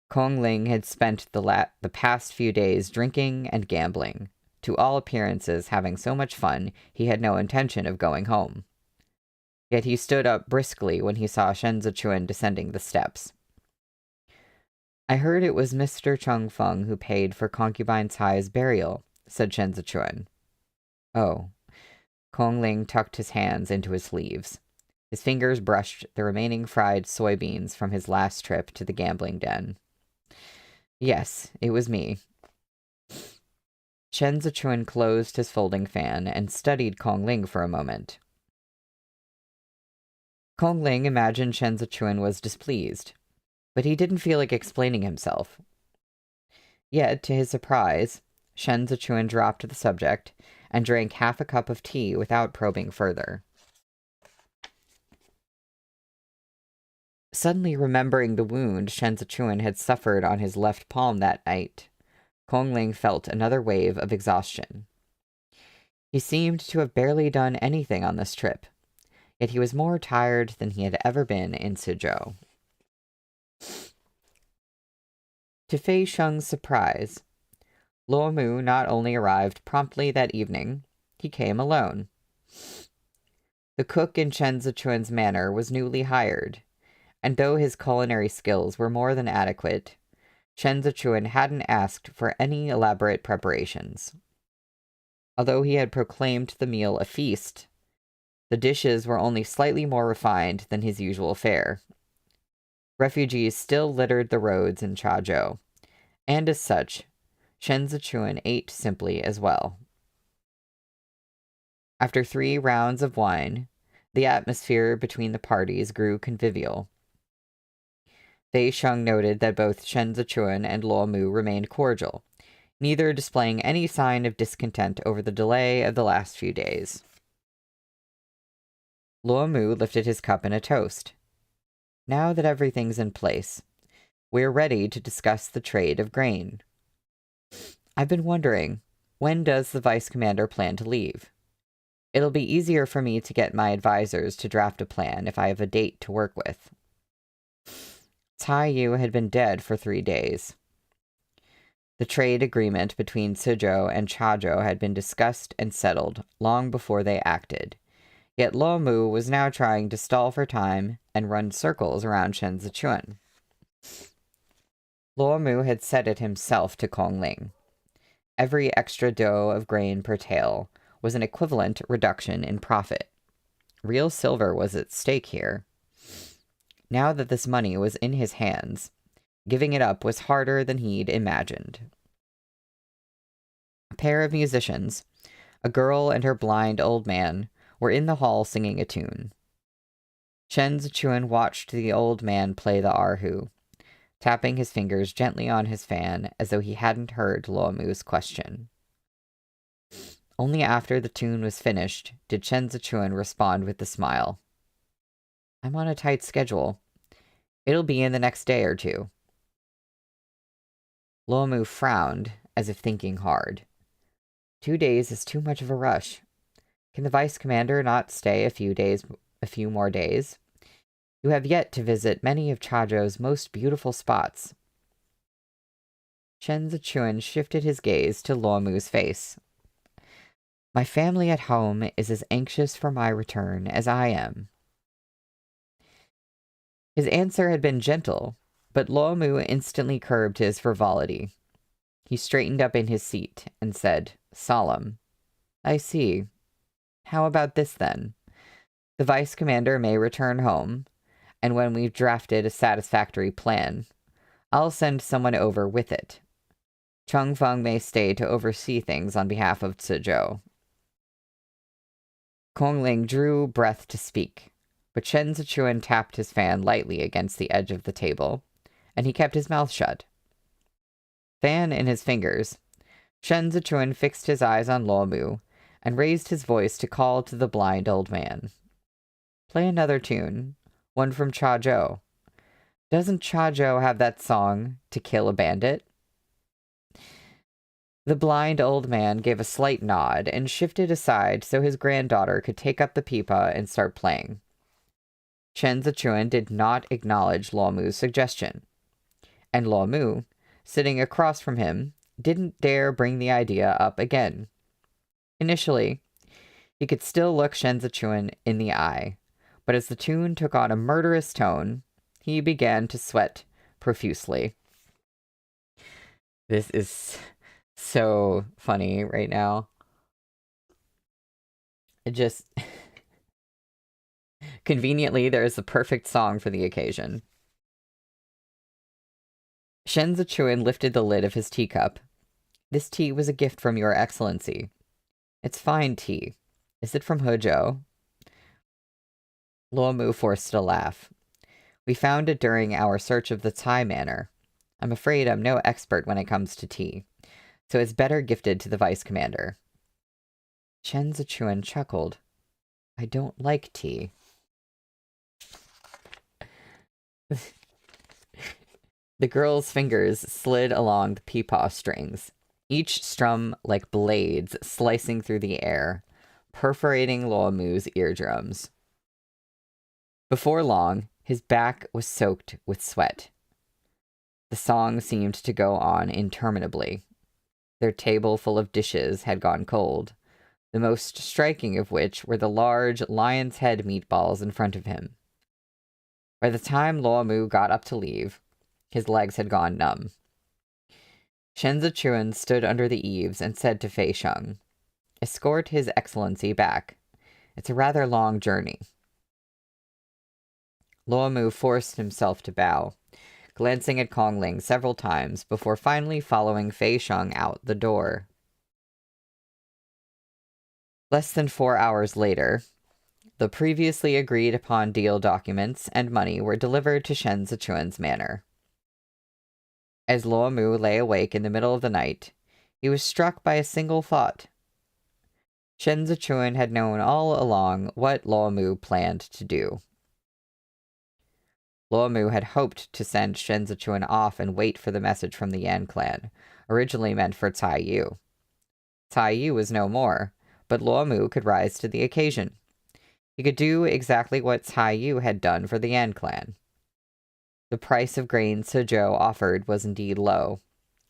Kong Ling had spent the past few days drinking and gambling, to all appearances having so much fun he had no intention of going home. Yet he stood up briskly when he saw Shen Zichuan descending the steps. "I heard it was Mr. Chung Feng who paid for concubine Cai's burial," said Shen Zichuan. "Oh." Kong Ling tucked his hands into his sleeves. His fingers brushed the remaining fried soybeans from his last trip to the gambling den. "Yes, it was me." Shen Zichuan closed his folding fan and studied Kong Ling for a moment. Kong Ling imagined Shen Zichuan was displeased, but he didn't feel like explaining himself. Yet, to his surprise, Shen Zichuan dropped the subject and drank half a cup of tea without probing further. Suddenly remembering the wound Shen Zichuan had suffered on his left palm that night, Kong Ling felt another wave of exhaustion. He seemed to have barely done anything on this trip, yet he was more tired than he had ever been in Suzhou. To Fei Sheng's surprise, Luo Mu not only arrived promptly that evening, he came alone. The cook in Shen Zichuan's manor was newly hired, and though his culinary skills were more than adequate, Shen Zichuan hadn't asked for any elaborate preparations. Although he had proclaimed the meal a feast, the dishes were only slightly more refined than his usual fare. Refugees still littered the roads in Chazhou, and as such, Shen Zichuan ate simply as well. After 3 rounds of wine, the atmosphere between the parties grew convivial. Fei Sheng noted that both Shen Zichuan and Luo Mu remained cordial, neither displaying any sign of discontent over the delay of the last few days. Luo Mu lifted his cup in a toast. "Now that everything's in place, we're ready to discuss the trade of grain. I've been wondering, when does the vice commander plan to leave? It'll be easier for me to get my advisors to draft a plan if I have a date to work with." Cai Yu had been dead for 3 days. The trade agreement between Suzhou and Chazhou had been discussed and settled long before they acted, yet Luo Mu was now trying to stall for time and run circles around Shen Zichuan. Luo Mu had said it himself to Kong Ling. Every extra dough of grain per tael was an equivalent reduction in profit. Real silver was at stake here. Now that this money was in his hands, giving it up was harder than he'd imagined. A pair of musicians, a girl and her blind old man, were in the hall singing a tune. Shen Zichuan watched the old man play the erhu, tapping his fingers gently on his fan as though he hadn't heard Luo Mu's question. Only after the tune was finished did Shen Zichuan respond with a smile. "I'm on a tight schedule. It'll be in the next day or 2. Luo Mu frowned, as if thinking hard. 2 days is too much of a rush. Can the vice commander not stay a few more days? You have yet to visit many of Chazhou's most beautiful spots." Shen Zichuan shifted his gaze to Luo Mu's face. "My family at home is as anxious for my return as I am." His answer had been gentle, but Luo Mu instantly curbed his frivolity. He straightened up in his seat and said, solemn, "I see. How about this, then? The vice commander may return home, and when we've drafted a satisfactory plan, I'll send someone over with it. Chung Feng may stay to oversee things on behalf of Suzhou." Kong Ling drew breath to speak, but Shen Zichuan tapped his fan lightly against the edge of the table, and he kept his mouth shut. Fan in his fingers, Shen Zichuan fixed his eyes on Luo Mu and raised his voice to call to the blind old man. "Play another tune, one from Chazhou. Doesn't Chazhou have that song, 'To Kill a Bandit'?" The blind old man gave a slight nod and shifted aside so his granddaughter could take up the pipa and start playing. Shen Zichuan did not acknowledge Luo Mu's suggestion, and Luo Mu, sitting across from him, didn't dare bring the idea up again. Initially, he could still look Shen Zichuan in the eye, but as the tune took on a murderous tone, he began to sweat profusely. This is so funny right now. It just... Conveniently, there is the perfect song for the occasion. Shen Zichuan lifted the lid of his teacup. This tea was a gift from your excellency. It's fine tea. Is it from Hezhou? Luo Mu forced a laugh. We found it during our search of the Tsai Manor. I'm afraid I'm no expert when it comes to tea, so it's better gifted to the vice commander. Shen Zichuan chuckled. I don't like tea. The girl's fingers slid along the peepaw strings, each strum like blades slicing through the air, perforating Luo Mu's eardrums. Before long, his back was soaked with sweat. The song seemed to go on interminably. Their table full of dishes had gone cold, the most striking of which were the large lion's head meatballs in front of him. By the time Luo Mu got up to leave, his legs had gone numb. Shen Zichuan stood under the eaves and said to Fei Sheng, "Escort His Excellency back. It's a rather long journey." Luo Mu forced himself to bow, glancing at Kongling several times before finally following Fei Sheng out the door. Less than 4 hours later, the previously agreed-upon deal documents and money were delivered to Shen Zichuan's manor. As Luo Mu lay awake in the middle of the night, he was struck by a single thought. Shen Zichuan had known all along what Luo Mu planned to do. Luo Mu had hoped to send Shen Zichuan off and wait for the message from the Yan clan, originally meant for Cai Yu. Cai Yu was no more, but Luo Mu could rise to the occasion. He could do exactly what Cai Yu had done for the Yan clan. The price of grain Suzhou offered was indeed low,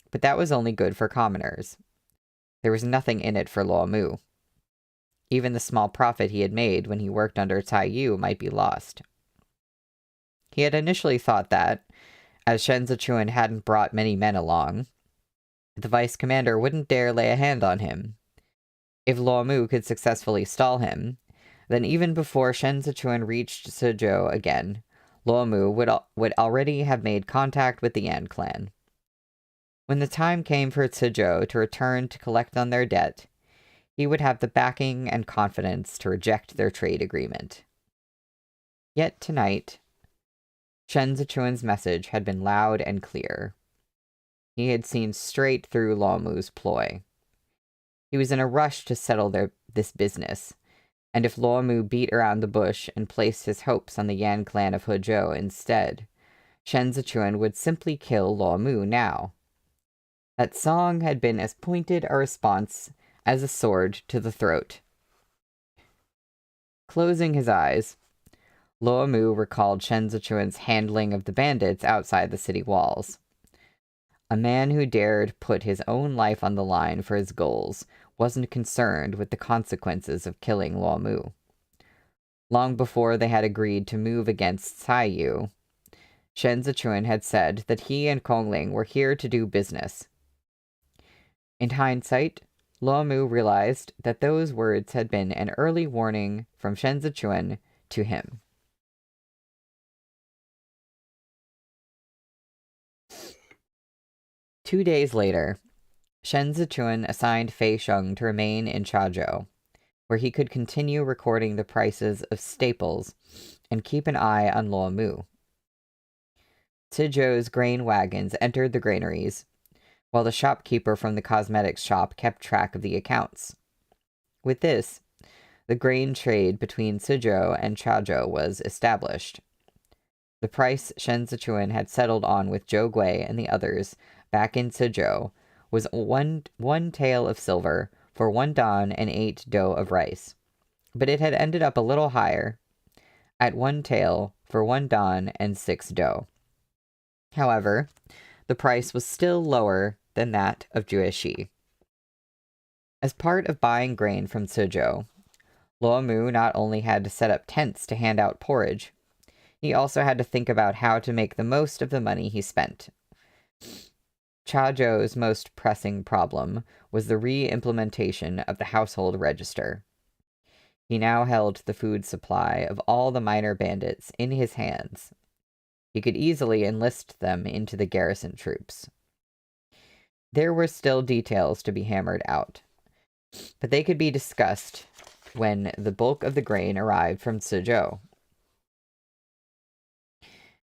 but that was only good for commoners. There was nothing in it for Luo Mu. Even the small profit he had made when he worked under Cai Yu might be lost. He had initially thought that, as Shen Zichuan hadn't brought many men along, the vice commander wouldn't dare lay a hand on him. If Luo Mu could successfully stall him, then even before Shen Zichuan reached Suzhou again, Luo Mu would already have made contact with the Yan clan. When the time came for Suzhou to return to collect on their debt, he would have the backing and confidence to reject their trade agreement. Yet tonight, Shen Zichuan's message had been loud and clear. He had seen straight through Luo Mu's ploy. He was in a rush to settle this business, and if Luo Mu beat around the bush and placed his hopes on the Yan clan of Hezhou instead, Shen Zichuan would simply kill Luo Mu now. That song had been as pointed a response as a sword to the throat. Closing his eyes, Luo Mu recalled Shen Zichuan's handling of the bandits outside the city walls. A man who dared put his own life on the line for his goals wasn't concerned with the consequences of killing Luo Mu. Long before they had agreed to move against Cai Yu, Shen Zichuan had said that he and Kongling were here to do business. In hindsight, Luo Mu realized that those words had been an early warning from Shen Zichuan to him. Two days later, Shen Zichuan assigned Fei Sheng to remain in Chazhou, where he could continue recording the prices of staples and keep an eye on Luo Mu. Suzhou's grain wagons entered the granaries, while the shopkeeper from the cosmetics shop kept track of the accounts. With this, the grain trade between Suzhou and Chazhou was established. The price Shen Zichuan had settled on with Zhou Gui and the others back in Suzhou was one tael of silver for 1 dan and 8 dough of rice, but it had ended up a little higher, at 1 tael for 1 dan and 6 dough. However, the price was still lower than that of Jueshi. As part of buying grain from Suzhou, Luomu not only had to set up tents to hand out porridge, he also had to think about how to make the most of the money he spent. Chajo's most pressing problem was the re-implementation of the household register. He now held the food supply of all the minor bandits in his hands. He could easily enlist them into the garrison troops. There were still details to be hammered out, but they could be discussed when the bulk of the grain arrived from Suzhou.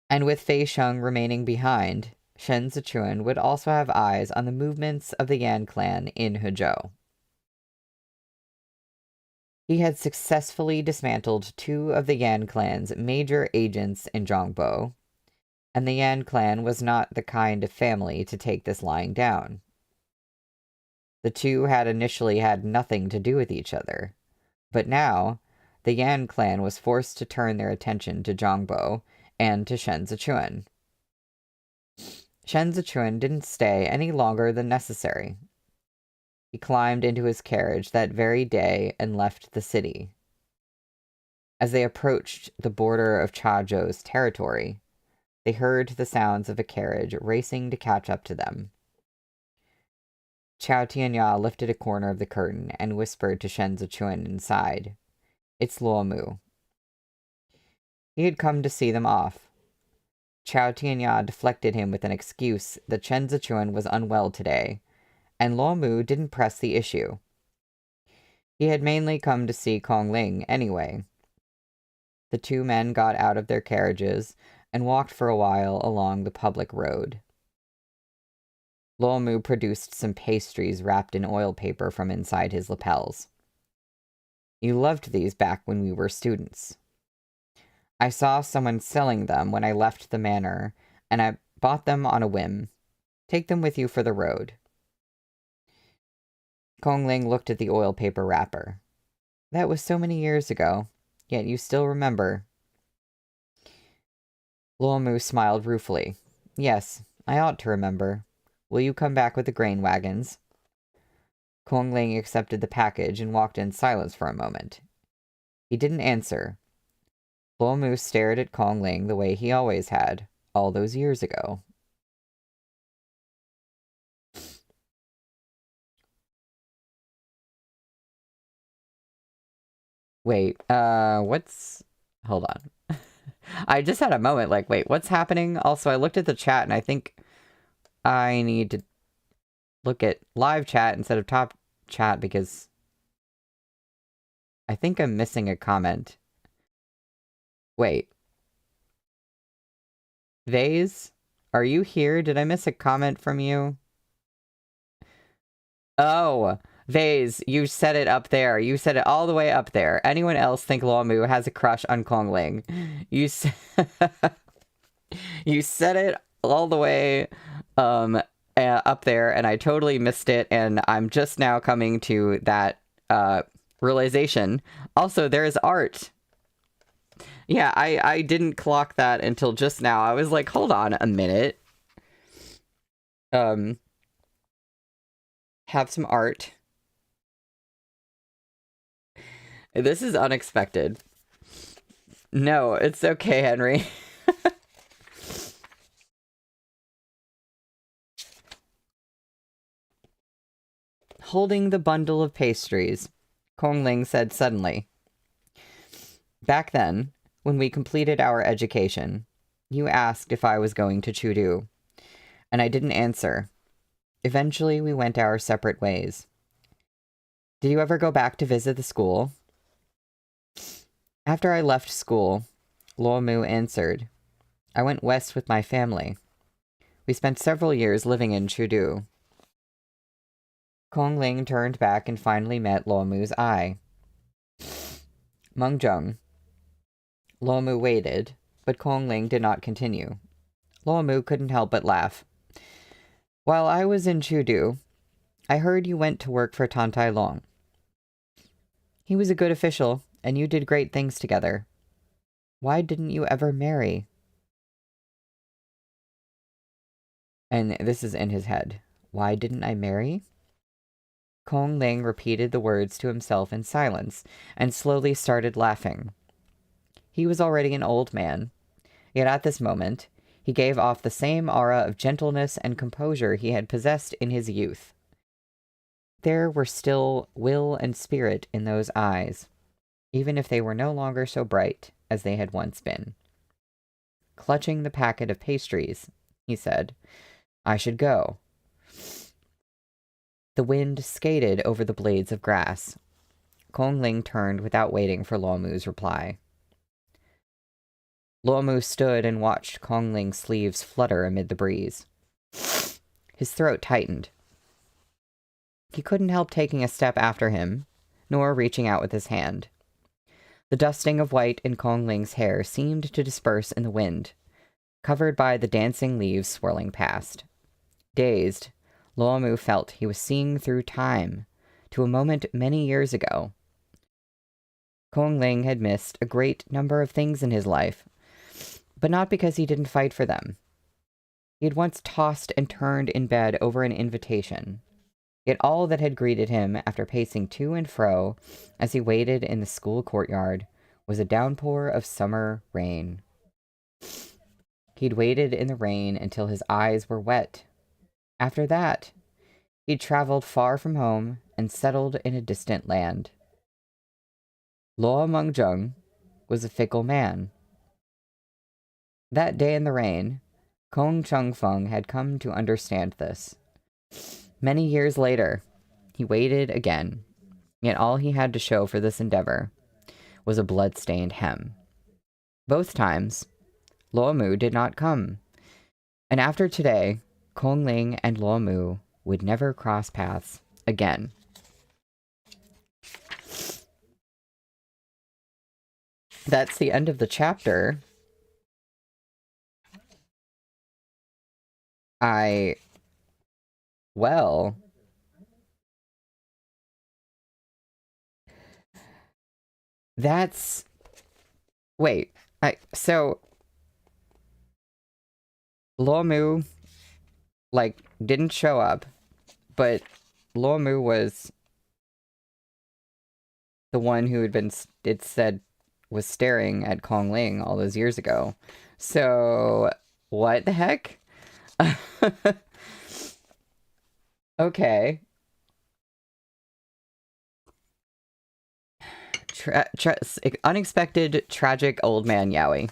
And with Fei Sheng remaining behind, Shen Zichuan would also have eyes on the movements of the Yan clan in Hezhou. He had successfully dismantled 2 of the Yan clan's major agents in Zhongbo, and the Yan clan was not the kind of family to take this lying down. The 2 had initially had nothing to do with each other, but now the Yan clan was forced to turn their attention to Zhongbo and to Shen Zichuan. Shen Zichuan didn't stay any longer than necessary. He climbed into his carriage that very day and left the city. As they approached the border of Chazhou's territory, they heard the sounds of a carriage racing to catch up to them. Chao Tianya lifted a corner of the curtain and whispered to Shen Zichuan inside, "It's Luomu." He had come to see them off. Chao Tianya deflected him with an excuse that Shen Zichuan was unwell today, and Luomu didn't press the issue. He had mainly come to see Kong Ling anyway. The 2 men got out of their carriages and walked for a while along the public road. Luomu produced some pastries wrapped in oil paper from inside his lapels. "You loved these back when we were students. I saw someone selling them when I left the manor, and I bought them on a whim. Take them with you for the road." Kong Ling looked at the oil paper wrapper. "That was so many years ago, yet you still remember." Luomu smiled ruefully. "Yes, I ought to remember. Will you come back with the grain wagons?" Kong Ling accepted the package and walked in silence for a moment. He didn't answer. Luomu stared at Kong Ling the way he always had, all those years ago. Wait, what's... Hold on. I just had a moment like, wait, what's happening? Also, I looked at the chat and I think I need to look at live chat instead of top chat because I think I'm missing a comment. Wait. Vase? Are you here? Did I miss a comment from you? Oh, Vase, you said it up there. You said it all the way up there. Anyone else think Luomu has a crush on Kong Ling? You you said it all the way up there, and I totally missed it, and I'm just now coming to that realization. Also, there's art. Yeah, I didn't clock that until just now. I was like, hold on a minute. Have some art. This is unexpected. No, it's okay, Henry. Holding the bundle of pastries, Kong Ling said suddenly, "Back then, when we completed our education, you asked if I was going to Chudu, and I didn't answer. Eventually, we went our separate ways. Did you ever go back to visit the school?" "After I left school," Luomu answered, "I went west with my family. We spent several years living in Chudu." Kong Ling turned back and finally met Luomu's eye. "Mengzheng." Luomu waited, but Kong Ling did not continue. Luomu couldn't help but laugh. "While I was in Chudu, I heard you went to work for Tantai Long. He was a good official, and you did great things together. Why didn't you ever marry?" And this is in his head. Why didn't I marry? Kong Ling repeated the words to himself in silence and slowly started laughing. He was already an old man, yet at this moment, he gave off the same aura of gentleness and composure he had possessed in his youth. There were still will and spirit in those eyes, even if they were no longer so bright as they had once been. Clutching the packet of pastries, he said, "I should go." The wind skated over the blades of grass. Kong Ling turned without waiting for Luo Mu's reply. Luo Mu stood and watched Kong Ling's sleeves flutter amid the breeze. His throat tightened. He couldn't help taking a step after him, nor reaching out with his hand. The dusting of white in Kong Ling's hair seemed to disperse in the wind, covered by the dancing leaves swirling past. Dazed, Luo Mu felt he was seeing through time, to a moment many years ago. Kong Ling had missed a great number of things in his life, but not because he didn't fight for them. He had once tossed and turned in bed over an invitation, yet all that had greeted him after pacing to and fro as he waited in the school courtyard was a downpour of summer rain. He'd waited in the rain until his eyes were wet. After that, he'd traveled far from home and settled in a distant land. Luo Mengzheng was a fickle man. That day in the rain, Kong Chengfeng had come to understand this. Many years later, he waited again, yet all he had to show for this endeavor was a blood-stained hem. Both times, Luo Mu did not come, and after today, Kong Ling and Luo Mu would never cross paths again. That's the end of the chapter. Well, that's, wait, so, Luo Mu, didn't show up, but Luo Mu was the one who had been, it said, was staring at Kong Ling all those years ago. So, what the heck? Okay. Unexpected, tragic old man Yaoi.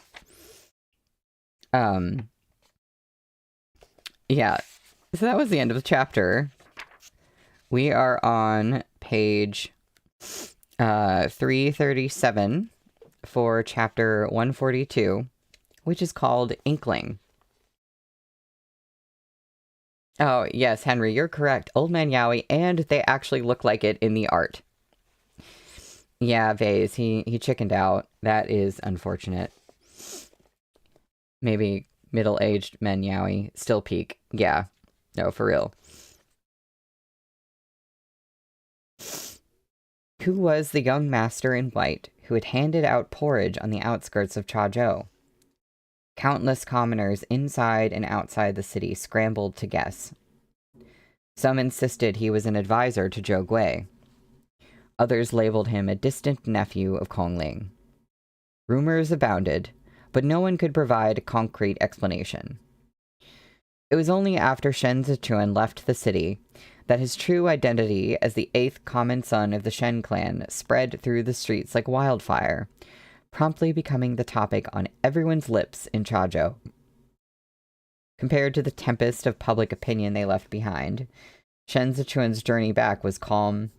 Yeah. So that was the end of the chapter. We are on page 337 for chapter 142, which is called Inkling. Oh, yes, Henry, you're correct. Old Man Yaoi, and they actually look like it in the art. Yeah, Vase, he chickened out. That is unfortunate. Maybe middle-aged men Yaoi still peak. Yeah, no, for real. Who was the young master in white who had handed out porridge on the outskirts of Chazhou? Countless commoners inside and outside the city scrambled to guess. Some insisted he was an advisor to Zhou Gui. Others labeled him a distant nephew of Kong Ling. Rumors abounded, but no one could provide a concrete explanation. It was only after Shen Zichuan left the city that his true identity as the 8th common son of the Shen clan spread through the streets like wildfire, promptly becoming the topic on everyone's lips in Chazhou. Compared to the tempest of public opinion they left behind, Shen Zichuan's journey back was calm,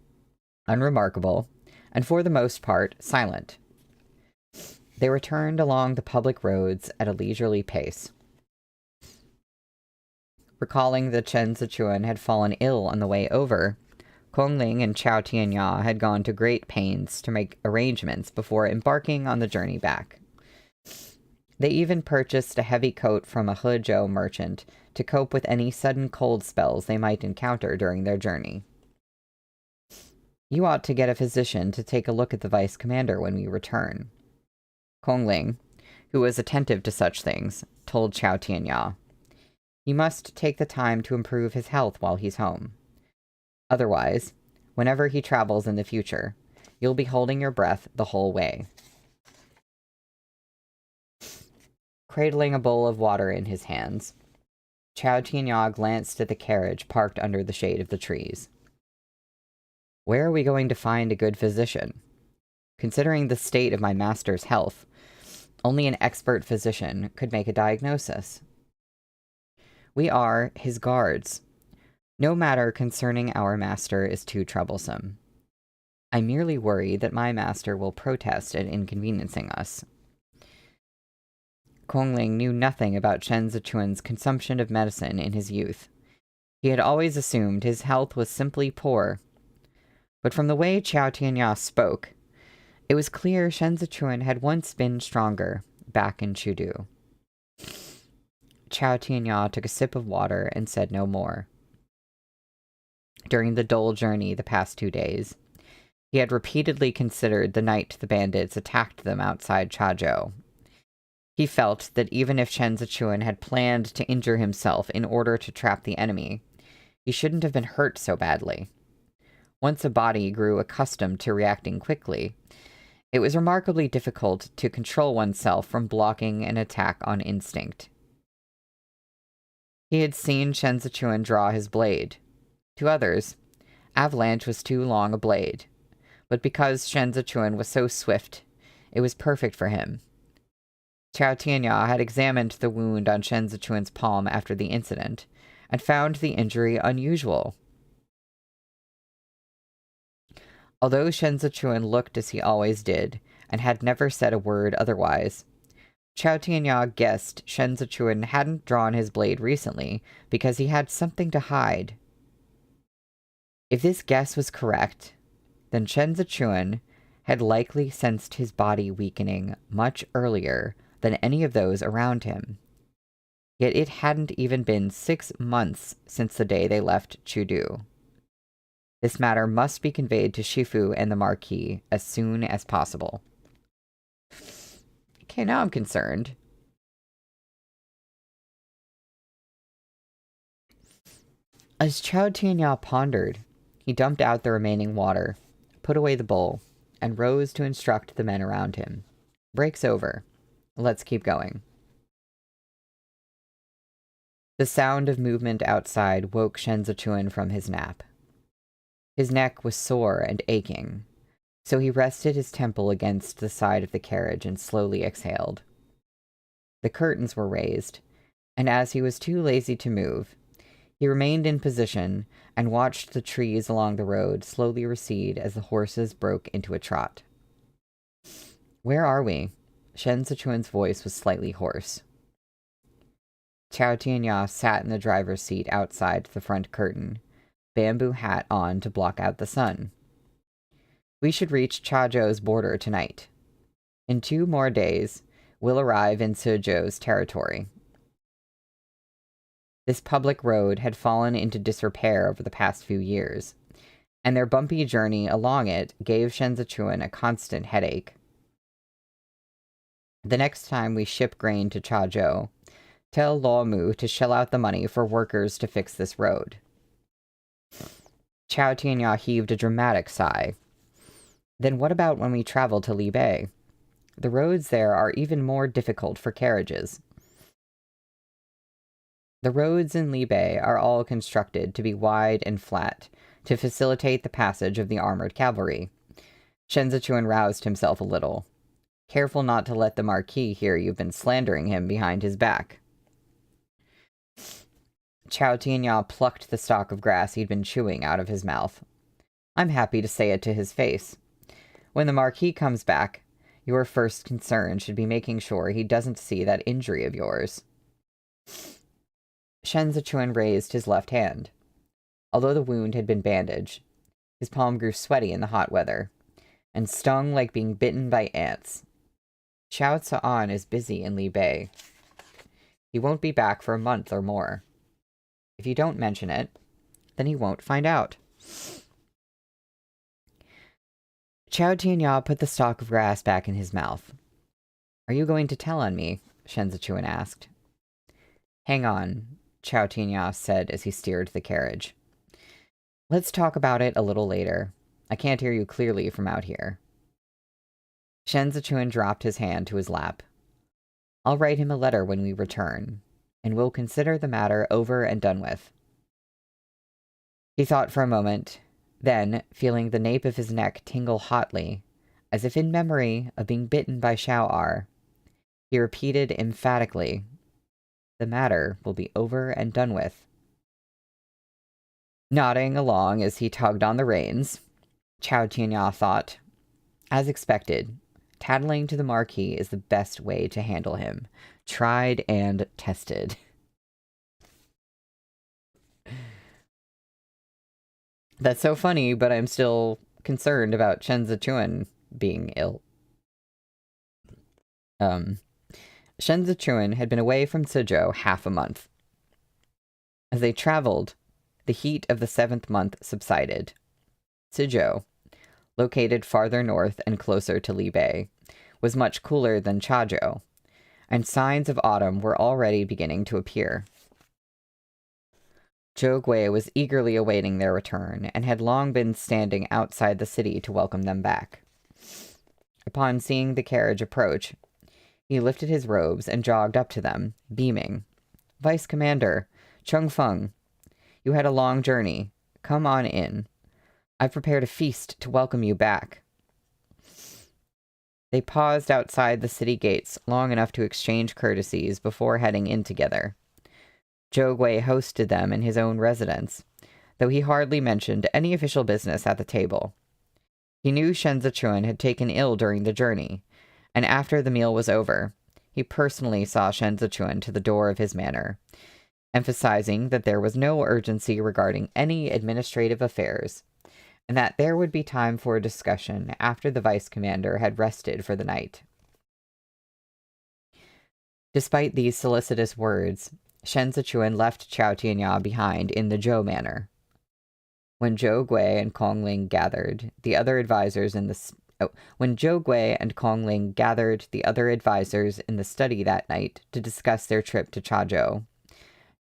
unremarkable, and for the most part, silent. They returned along the public roads at a leisurely pace. Recalling that Shen Zichuan had fallen ill on the way over, Kong Ling and Chao Tianya had gone to great pains to make arrangements before embarking on the journey back. They even purchased a heavy coat from a Hezhou merchant to cope with any sudden cold spells they might encounter during their journey. "You ought to get a physician to take a look at the vice commander when we return," Kong Ling, who was attentive to such things, told Chao Tianya. "He must take the time to improve his health while he's home. Otherwise, whenever he travels in the future. You'll be holding your breath the whole way. Cradling a bowl of water in his hands, Chao Tianya glanced at the carriage parked under the shade of the trees. Where are we going to find a good physician? Considering the state of my master's health, only an expert physician could make a diagnosis. We are his guards. No matter concerning our master is too troublesome. I merely worry that my master will protest at inconveniencing us. Kongling knew nothing about Chen Zichuan's consumption of medicine in his youth. He had always assumed his health was simply poor. But from the way Chao Tianya spoke, it was clear Shen Zichuan had once been stronger back in Chudu. Chao Tianya took a sip of water and said no more. During the dull journey the past 2 days, he had repeatedly considered the night the bandits attacked them outside Chazhou. He felt that even if Chen Zichuan had planned to injure himself in order to trap the enemy, he shouldn't have been hurt so badly. Once a body grew accustomed to reacting quickly, it was remarkably difficult to control oneself from blocking an attack on instinct. He had seen Chen Zichuan draw his blade. To others, Avalanche was too long a blade, but because Shen Zichuan was so swift, it was perfect for him. Chao Tianya had examined the wound on Shen Zichuan's palm after the incident, and found the injury unusual. Although Shen Zichuan looked as he always did, and had never said a word otherwise, Chao Tianya guessed Shen Zichuan hadn't drawn his blade recently because he had something to hide. If this guess was correct, then Shen Zichuan had likely sensed his body weakening much earlier than any of those around him. Yet it hadn't even been 6 months since the day they left Chudu. This matter must be conveyed to Shifu and the Marquis as soon as possible. Okay, now I'm concerned. As Chao Tianya pondered, he dumped out the remaining water, put away the bowl, and rose to instruct the men around him. Break's over. Let's keep going. The sound of movement outside woke Shen Zichuan from his nap. His neck was sore and aching, so he rested his temple against the side of the carriage and slowly exhaled. The curtains were raised, and as he was too lazy to move, he remained in position and watched the trees along the road slowly recede as the horses broke into a trot. Where are we? Shen Zichuan's voice was slightly hoarse. Chao Tianya sat in the driver's seat outside the front curtain, bamboo hat on to block out the sun. We should reach Chazhou's border tonight. In 2 more days, we'll arrive in Suzhou's territory. This public road had fallen into disrepair over the past few years, and their bumpy journey along it gave Shen Zichuan a constant headache. The next time we ship grain to Chazhou, tell Luo Mu to shell out the money for workers to fix this road. Chao Tianya heaved a dramatic sigh. Then what about when we travel to Libei? The roads there are even more difficult for carriages. The roads in Libei are all constructed to be wide and flat, to facilitate the passage of the armored cavalry. Shen Zichuan roused himself a little. Careful not to let the Marquis hear you've been slandering him behind his back. Chao Tianya plucked the stalk of grass he'd been chewing out of his mouth. I'm happy to say it to his face. When the Marquis comes back, your first concern should be making sure he doesn't see that injury of yours. Shen Zichuan raised his left hand. Although the wound had been bandaged, his palm grew sweaty in the hot weather, and stung like being bitten by ants. Chao Tsa'an is busy in Libei. He won't be back for a month or more. If you don't mention it, then he won't find out. Chao Tianya put the stalk of grass back in his mouth. Are you going to tell on me? Shen Zichuan asked. Hang on, Chao Tianya said as he steered the carriage. Let's talk about it a little later. I can't hear you clearly from out here. Shen Zichuan dropped his hand to his lap. I'll write him a letter when we return, and we'll consider the matter over and done with. He thought for a moment, then, feeling the nape of his neck tingle hotly, as if in memory of being bitten by Xiao-Er, he repeated emphatically, the matter will be over and done with. Nodding along as he tugged on the reins, Chao Tianya thought, as expected, tattling to the Marquis is the best way to handle him. Tried and tested. That's so funny, but I'm still concerned about Shen Zichuan being ill. Shen Zichuan had been away from Suzhou half a month. As they traveled, the heat of the 7th month subsided. Suzhou, located farther north and closer to Libei, was much cooler than Chazhou, and signs of autumn were already beginning to appear. Zhou Gui was eagerly awaiting their return, and had long been standing outside the city to welcome them back. Upon seeing the carriage approach, he lifted his robes and jogged up to them, beaming. Vice Commander, Chung Feng, you had a long journey. Come on in. I've prepared a feast to welcome you back. They paused outside the city gates long enough to exchange courtesies before heading in together. Zhou Gui hosted them in his own residence, though he hardly mentioned any official business at the table. He knew Shen Zichuan had taken ill during the journey, and after the meal was over, he personally saw Shen Zichuan to the door of his manor, emphasizing that there was no urgency regarding any administrative affairs, and that there would be time for a discussion after the vice commander had rested for the night. Despite these solicitous words, Shen Zichuan left Chao Tianya behind in the Zhou manor. When Zhou Gui and Kongling gathered the other advisors in the study that night to discuss their trip to Chazhou,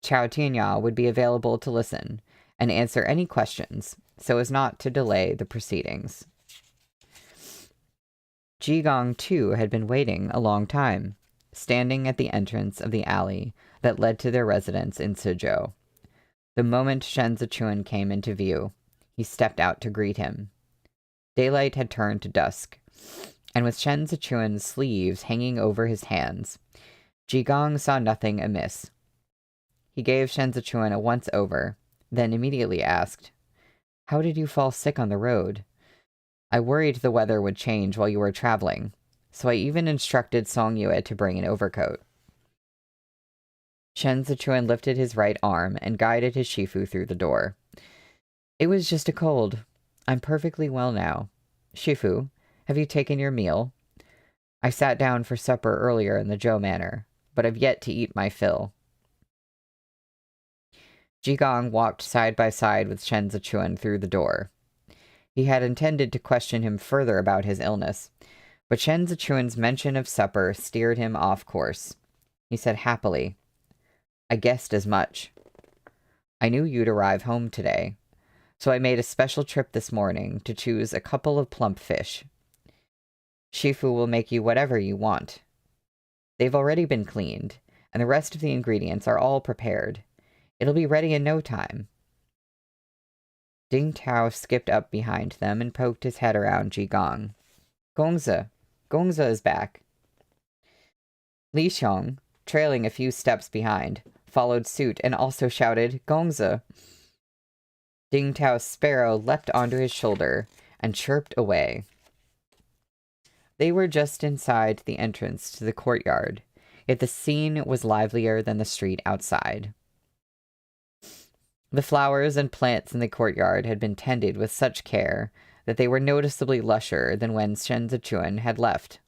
Chao Tianya would be available to listen and answer any questions so as not to delay the proceedings. Jigong, too, had been waiting a long time, standing at the entrance of the alley that led to their residence in Suzhou. The moment Shen Zichuan came into view, he stepped out to greet him. Daylight had turned to dusk, and with Shen Zichuan's sleeves hanging over his hands, Jigong saw nothing amiss. He gave Shen Zichuan a once-over, then immediately asked, "How did you fall sick on the road? I worried the weather would change while you were traveling, so I even instructed Song Yue to bring an overcoat." Shen Zichuan lifted his right arm and guided his Shifu through the door. "It was just a cold. I'm perfectly well now. Shifu, have you taken your meal? I sat down for supper earlier in the Zhou manor, but I've yet to eat my fill." Jigong walked side by side with Shen Zichuan through the door. He had intended to question him further about his illness, but Shen Zichuan's mention of supper steered him off course. He said happily, "I guessed as much. I knew you'd arrive home today, so I made a special trip this morning to choose a couple of plump fish. Shifu will make you whatever you want. They've already been cleaned, and the rest of the ingredients are all prepared. It'll be ready in no time." Ding Tao skipped up behind them and poked his head around Jigong. Gongzi is back." Li Xiong, trailing a few steps behind, followed suit and also shouted, "Gongzi." Ding Tao's sparrow leapt onto his shoulder and chirped away. They were just inside the entrance to the courtyard, yet the scene was livelier than the street outside. The flowers and plants in the courtyard had been tended with such care that they were noticeably lusher than when Shen Zichuan had left.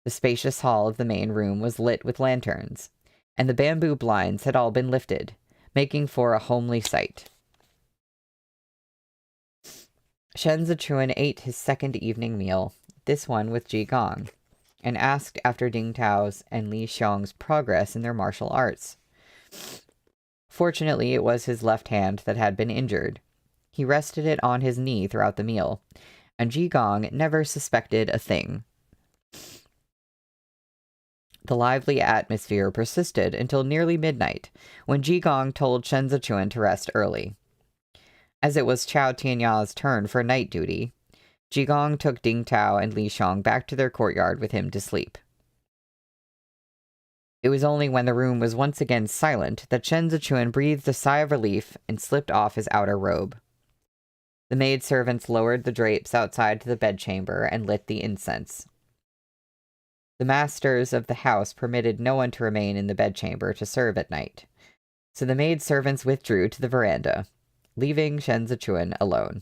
The spacious hall of the main room was lit with lanterns, and the bamboo blinds had all been lifted, making for a homely sight. Shen Zichuan ate his second evening meal, this one with Jigong, and asked after Ding Tao's and Li Xiong's progress in their martial arts. Fortunately, it was his left hand that had been injured, He rested it on his knee throughout the meal, and Ji Gong never suspected a thing. The lively atmosphere persisted until nearly midnight, when Ji Gong told Shen Zichuan to rest early. As it was Chao Tianya's turn for night duty, Ji Gong took Ding Tao and Li Xiong back to their courtyard with him to sleep. It was only when the room was once again silent that Shen Zichuan breathed a sigh of relief and slipped off his outer robe. The maidservants lowered the drapes outside to the bedchamber and lit the incense. The masters of the house permitted no one to remain in the bedchamber to serve at night, so the maidservants withdrew to the veranda, leaving Shen Zichuan alone.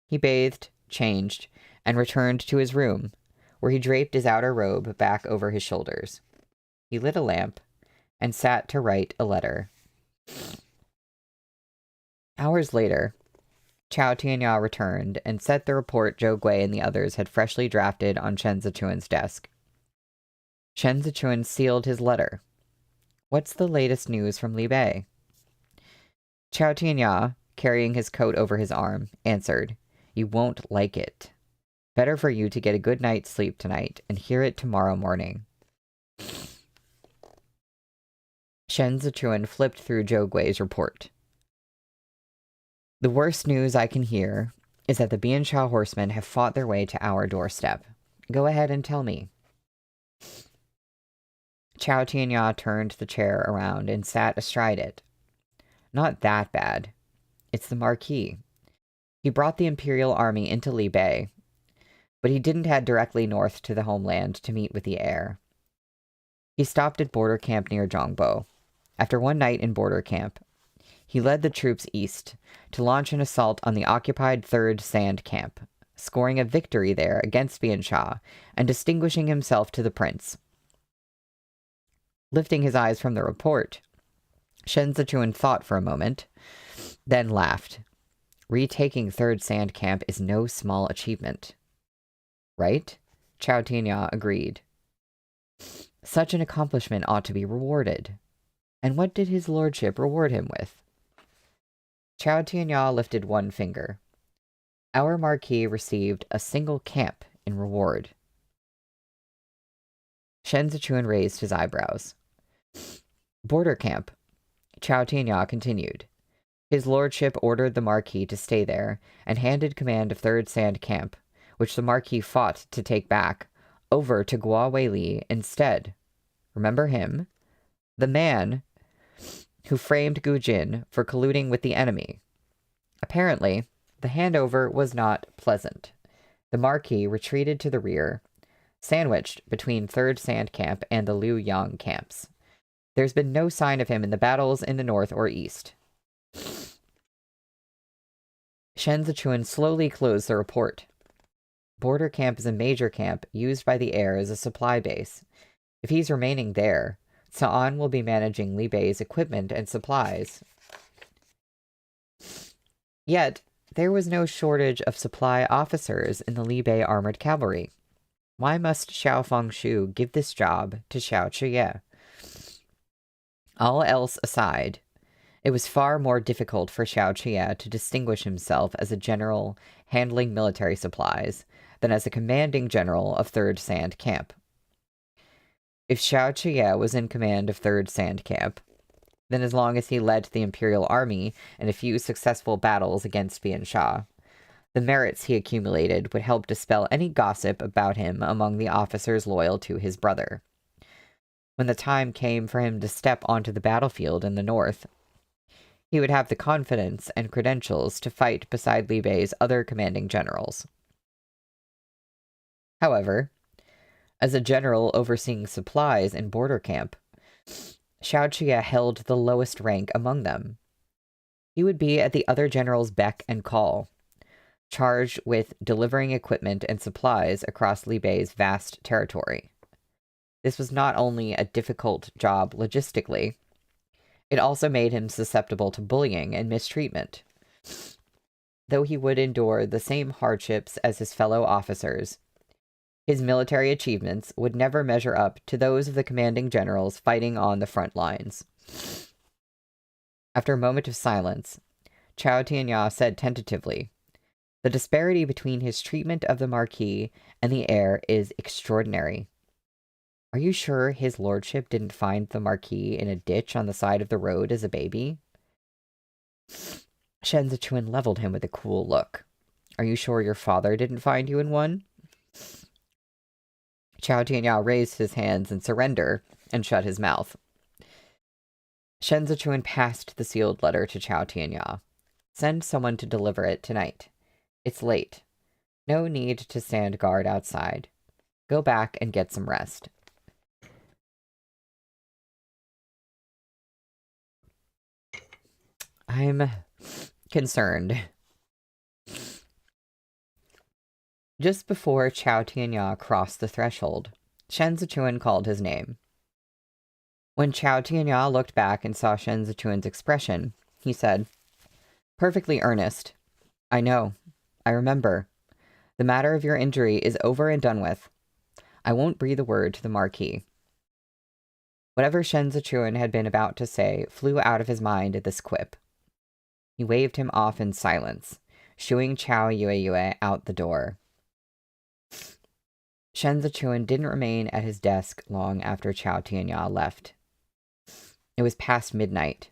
He bathed, changed, and returned to his room, where he draped his outer robe back over his shoulders. He lit a lamp and sat to write a letter. Hours later, Chao Tianya returned and set the report Zhou Gui and the others had freshly drafted on Shen Zichuan's desk. Shen Zichuan sealed his letter. "What's the latest news from Li Bei?" Chao Tianya, carrying his coat over his arm, answered, "You won't like it. Better for you to get a good night's sleep tonight and hear it tomorrow morning." Shen Zichuan flipped through Zhou Gui's report. "The worst news I can hear is that the Biansha horsemen have fought their way to our doorstep. Go ahead and tell me." Chao Tianya turned the chair around and sat astride it. "Not that bad. It's the Marquis. He brought the Imperial Army into Li Bei, but he didn't head directly north to the homeland to meet with the heir. He stopped at border camp near Zhongbo. After one night in border camp, he led the troops east to launch an assault on the occupied 3rd Sand Camp, scoring a victory there against Biansha and distinguishing himself to the prince." Lifting his eyes from the report, Shen Zichuan thought for a moment, then laughed. "Retaking 3rd Sand Camp is no small achievement." "Right?" Chao Tianya agreed. "Such an accomplishment ought to be rewarded. And what did his lordship reward him with?" Chao Tianya lifted one finger. "Our Marquis received a single camp in reward." Shen Zichuan raised his eyebrows. "Border camp," Chao Tianya continued. "His lordship ordered the Marquis to stay there and handed command of 3rd Sand Camp, which the Marquis fought to take back, over to Gua Weili instead. Remember him? The man who framed Gu Jin for colluding with the enemy. Apparently, the handover was not pleasant. The Marquis retreated to the rear, sandwiched between 3rd Sand Camp and the Liu Yang camps. There's been no sign of him in the battles in the north or east." Shen Zichuan slowly closed the report. Border camp is a major camp used by the heir as a supply base. If he's remaining there, Sa'an will be managing Li Bei's equipment and supplies. Yet, there was no shortage of supply officers in the Li Bei armored cavalry. Why must Xiao Fengshu give this job to Xiao Chiye? All else aside, it was far more difficult for Xiao Chiye to distinguish himself as a general handling military supplies than as a commanding general of 3rd Sand Camp. If Xiao Chiye was in command of 3rd Sand Camp, then as long as he led the Imperial Army in a few successful battles against Biansha, the merits he accumulated would help dispel any gossip about him among the officers loyal to his brother. When the time came for him to step onto the battlefield in the north, he would have the confidence and credentials to fight beside Li Bei's other commanding generals. However, as a general overseeing supplies in border camp, Xiao Chiye held the lowest rank among them. He would be at the other generals' beck and call, charged with delivering equipment and supplies across Li Bei's vast territory. This was not only a difficult job logistically, it also made him susceptible to bullying and mistreatment. Though he would endure the same hardships as his fellow officers, his military achievements would never measure up to those of the commanding generals fighting on the front lines. After a moment of silence, Chao Tianya said tentatively. The disparity between his treatment of the Marquis and the heir is extraordinary. Are you sure his lordship didn't find the Marquis in a ditch on the side of the road as a baby? Shen Zichuan leveled him with a cool look. Are you sure your father didn't find you in one? Chao Tianya raised his hands in surrender and shut his mouth. Shen Zichuan passed the sealed letter to Chao Tianya. Send someone to deliver it tonight. It's late. No need to stand guard outside. Go back and get some rest. I'm concerned. Just before Chao Tianya crossed the threshold, Shen Zichuan called his name. When Chao Tianya looked back and saw Shen Zichuan's expression, he said, Perfectly earnest. I know. I remember. The matter of your injury is over and done with. I won't breathe a word to the Marquis. Whatever Shen Zichuan had been about to say flew out of his mind at this quip. He waved him off in silence, shooing Chao Yue out the door. Shen Zichuan didn't remain at his desk long after Chao Tianya left. It was past midnight.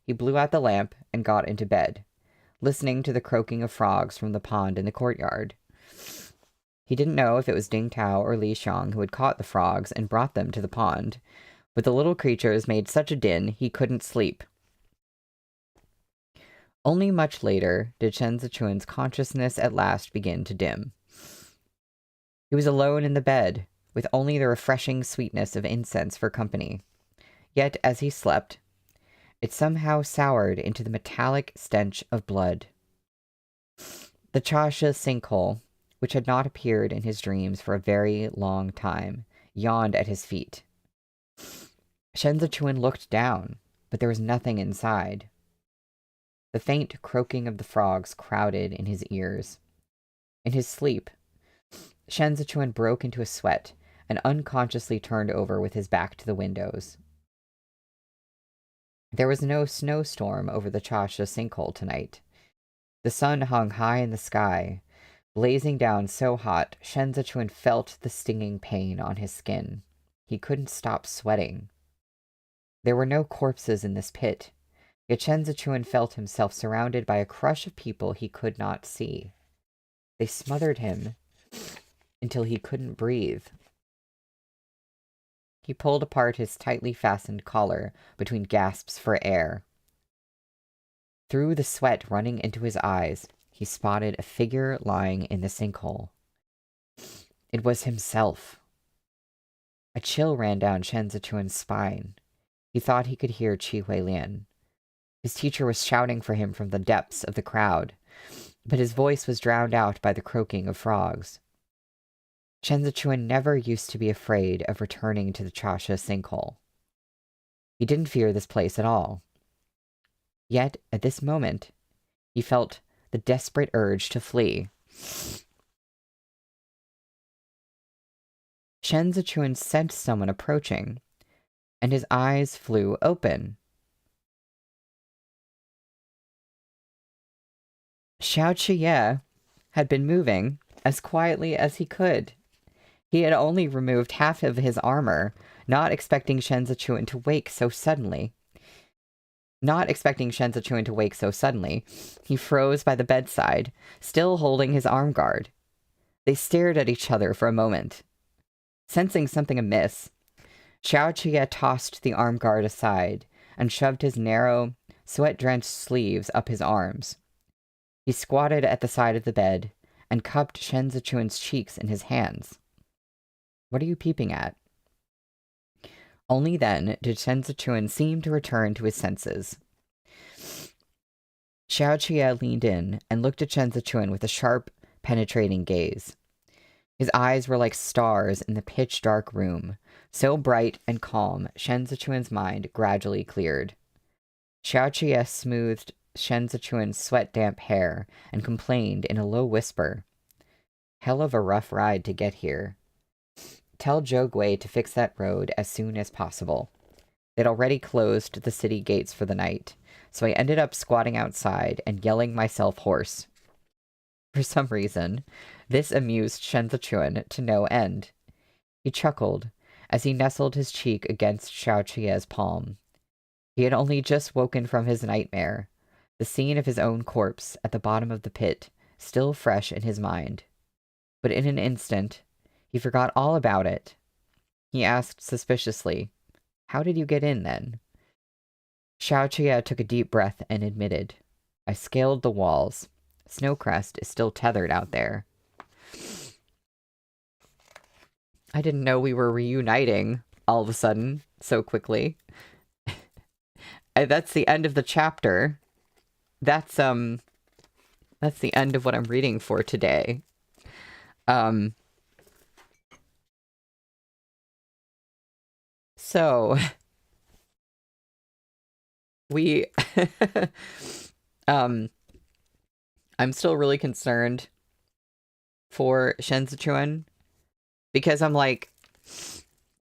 He blew out the lamp and got into bed, listening to the croaking of frogs from the pond in the courtyard. He didn't know if it was Ding Tao or Li Xiang who had caught the frogs and brought them to the pond, but the little creatures made such a din he couldn't sleep. Only much later did Shen Zichuan's consciousness at last begin to dim. He was alone in the bed, with only the refreshing sweetness of incense for company. Yet, as he slept, it somehow soured into the metallic stench of blood. The Chasha sinkhole, which had not appeared in his dreams for a very long time, yawned at his feet. Shen Zichuan looked down, but there was nothing inside. The faint croaking of the frogs crowded in his ears. In his sleep, Shen Zichuan broke into a sweat and unconsciously turned over with his back to the windows. There was no snowstorm over the Chasha sinkhole tonight. The sun hung high in the sky, blazing down so hot Shen Zichuan felt the stinging pain on his skin. He couldn't stop sweating. There were no corpses in this pit, yet Shen Zichuan felt himself surrounded by a crush of people he could not see. They smothered him until he couldn't breathe. He pulled apart his tightly fastened collar between gasps for air. Through the sweat running into his eyes, he spotted a figure lying in the sinkhole. It was himself. A chill ran down Shen Zichuan's spine. He thought he could hear Qi Huilian. His teacher was shouting for him from the depths of the crowd, but his voice was drowned out by the croaking of frogs. Shen Zichuan never used to be afraid of returning to the Chasha sinkhole. He didn't fear this place at all. Yet, at this moment, he felt the desperate urge to flee. Shen Zichuan sensed someone approaching, and his eyes flew open. Xiao Chiye had been moving as quietly as he could. He had only removed half of his armor, not expecting Shen Zichuan to wake so suddenly. He froze by the bedside, still holding his arm guard. They stared at each other for a moment. Sensing something amiss, Xiao Chiye tossed the arm guard aside and shoved his narrow, sweat-drenched sleeves up his arms. He squatted at the side of the bed and cupped Shen Zichuan's cheeks in his hands. What are you peeping at? Only then did Shen Zichuan seem to return to his senses. Xiao Chiye leaned in and looked at Shen Zichuan with a sharp, penetrating gaze. His eyes were like stars in the pitch-dark room, so bright and calm Shen Zichuan's mind gradually cleared. Xiao Chiye smoothed Shen Zichuan's sweat-damp hair and complained in a low whisper, "Hell of a rough ride to get here. Tell Zhou Gui to fix that road as soon as possible. They'd already closed the city gates for the night, so I ended up squatting outside and yelling myself hoarse. For some reason, this amused Shen Zichuan to no end. He chuckled as he nestled his cheek against Xiao Chie's palm. He had only just woken from his nightmare, the scene of his own corpse at the bottom of the pit, still fresh in his mind. But in an instant, he forgot all about it. He asked suspiciously, "How did you get in, then?" Xiao Chie took a deep breath and admitted, "I scaled the walls. Snowcrest is still tethered out there." I didn't know we were reuniting all of a sudden so quickly. That's the end of the chapter. That's the end of what I'm reading for today. So we I'm still really concerned for Shen Zichuan because I'm like,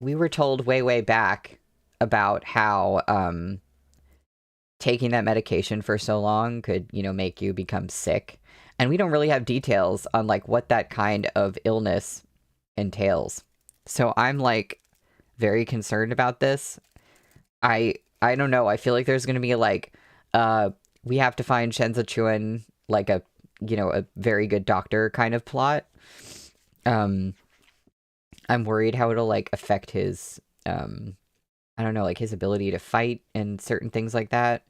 we were told way back about how taking that medication for so long could, make you become sick. And we don't really have details on like what that kind of illness entails. So I'm like very concerned about this. I don't know. I feel like there's going to be like we have to find Shen Zichuan like a very good doctor kind of plot. I'm worried how it'll like affect his I don't know, like his ability to fight and certain things like that.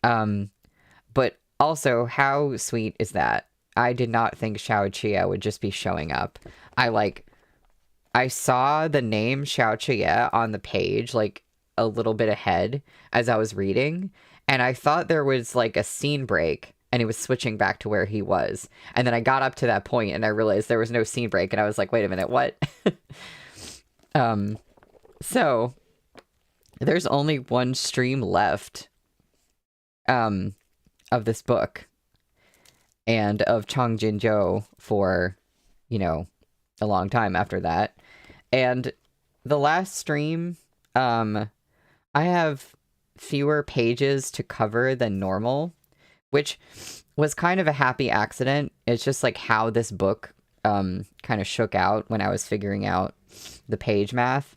But also, how sweet is that? I did not think Xiao Chie would just be showing up. I saw the name Xiao Chie on the page, like, a little bit ahead as I was reading, and I thought there was, like, a scene break, and he was switching back to where he was. And then I got up to that point, and I realized there was no scene break, and I was like, wait a minute, what? So, there's only one stream left, of this book, and of Chang Jinzhou for, a long time after that. And the last stream, I have fewer pages to cover than normal, which was kind of a happy accident. It's just like how this book kind of shook out when I was figuring out the page math.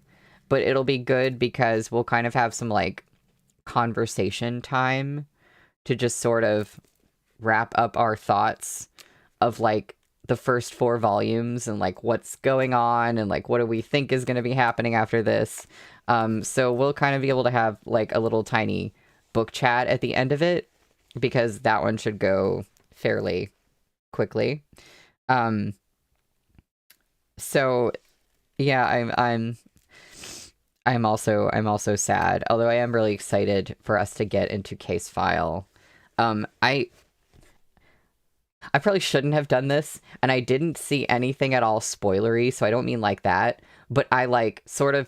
But it'll be good because we'll kind of have some like conversation time to just sort of wrap up our thoughts of like the first 4 volumes and like what's going on and like what do we think is going to be happening after this. So we'll kind of be able to have like a little tiny book chat at the end of it because that one should go fairly quickly. So yeah, I'm also sad, although I am really excited for us to get into Case File. I probably shouldn't have done this, and I didn't see anything at all spoilery, so I don't mean like that, but I like sort of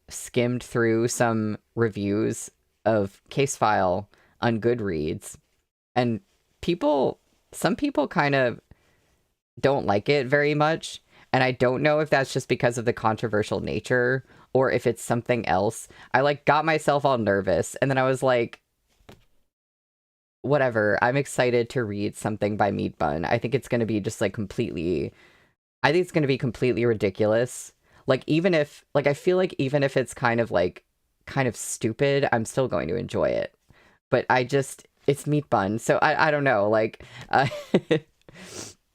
skimmed through some reviews of Case File on Goodreads, and some people kind of don't like it very much, and I don't know if that's just because of the controversial nature or if it's something else. I like got myself all nervous, and then I was like, whatever, I'm excited to read something by Meat Bun. I think it's going to be just like completely ridiculous. Like even if, like I feel like even if it's kind of stupid, I'm still going to enjoy it. But it's Meat Bun. So I don't know, like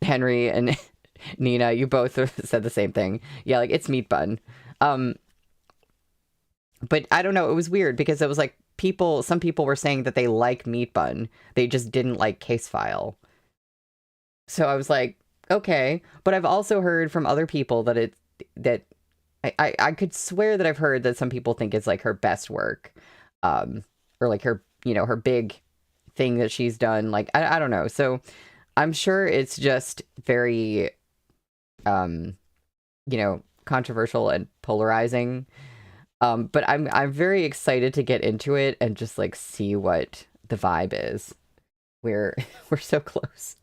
Henry and Nina, you both said the same thing. Yeah, like it's Meat Bun. But I don't know, it was weird because it was like some people were saying that they like Meat Bun. They just didn't like Case File. So I was like, okay. But I've also heard from other people that I could swear that I've heard that some people think it's like her best work. Or like her, her big thing that she's done. Like, I don't know. So I'm sure it's just very, controversial and polarizing. But I'm very excited to get into it and just like see what the vibe is. We're so close.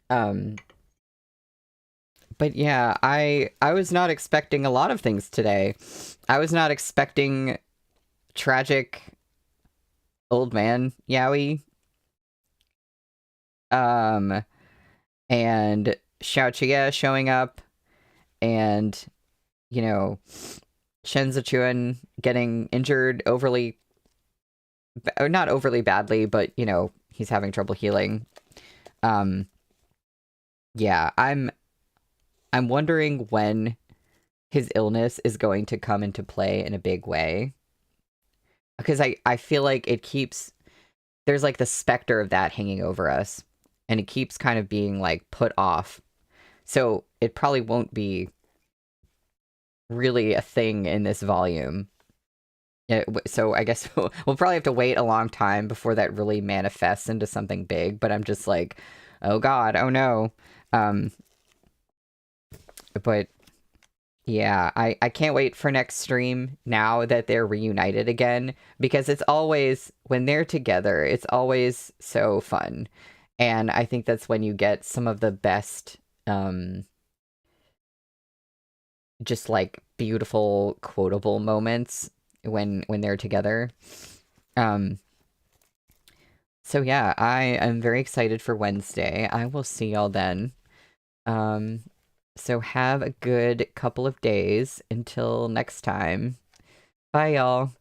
But yeah, I was not expecting a lot of things today. I was not expecting tragic old man Yaoi. Um, and Xiao showing up, and, you know, Shen Zichuan getting injured overly, or not overly badly, but, he's having trouble healing. Um, yeah, I'm wondering when his illness is going to come into play in a big way. Because I feel like there's like the specter of that hanging over us, and it keeps kind of being like put off. So it probably won't be really a thing in this volume. So I guess we'll probably have to wait a long time before that really manifests into something big, but I'm just like, oh god, oh no. Um, but yeah, I can't wait for next stream now that they're reunited again, because it's always, when they're together, it's always so fun. And I think that's when you get some of the best, just like beautiful, quotable moments when they're together. Um, so yeah, I am very excited for Wednesday. I will see y'all then. Um, so have a good couple of days until next time. Bye, y'all.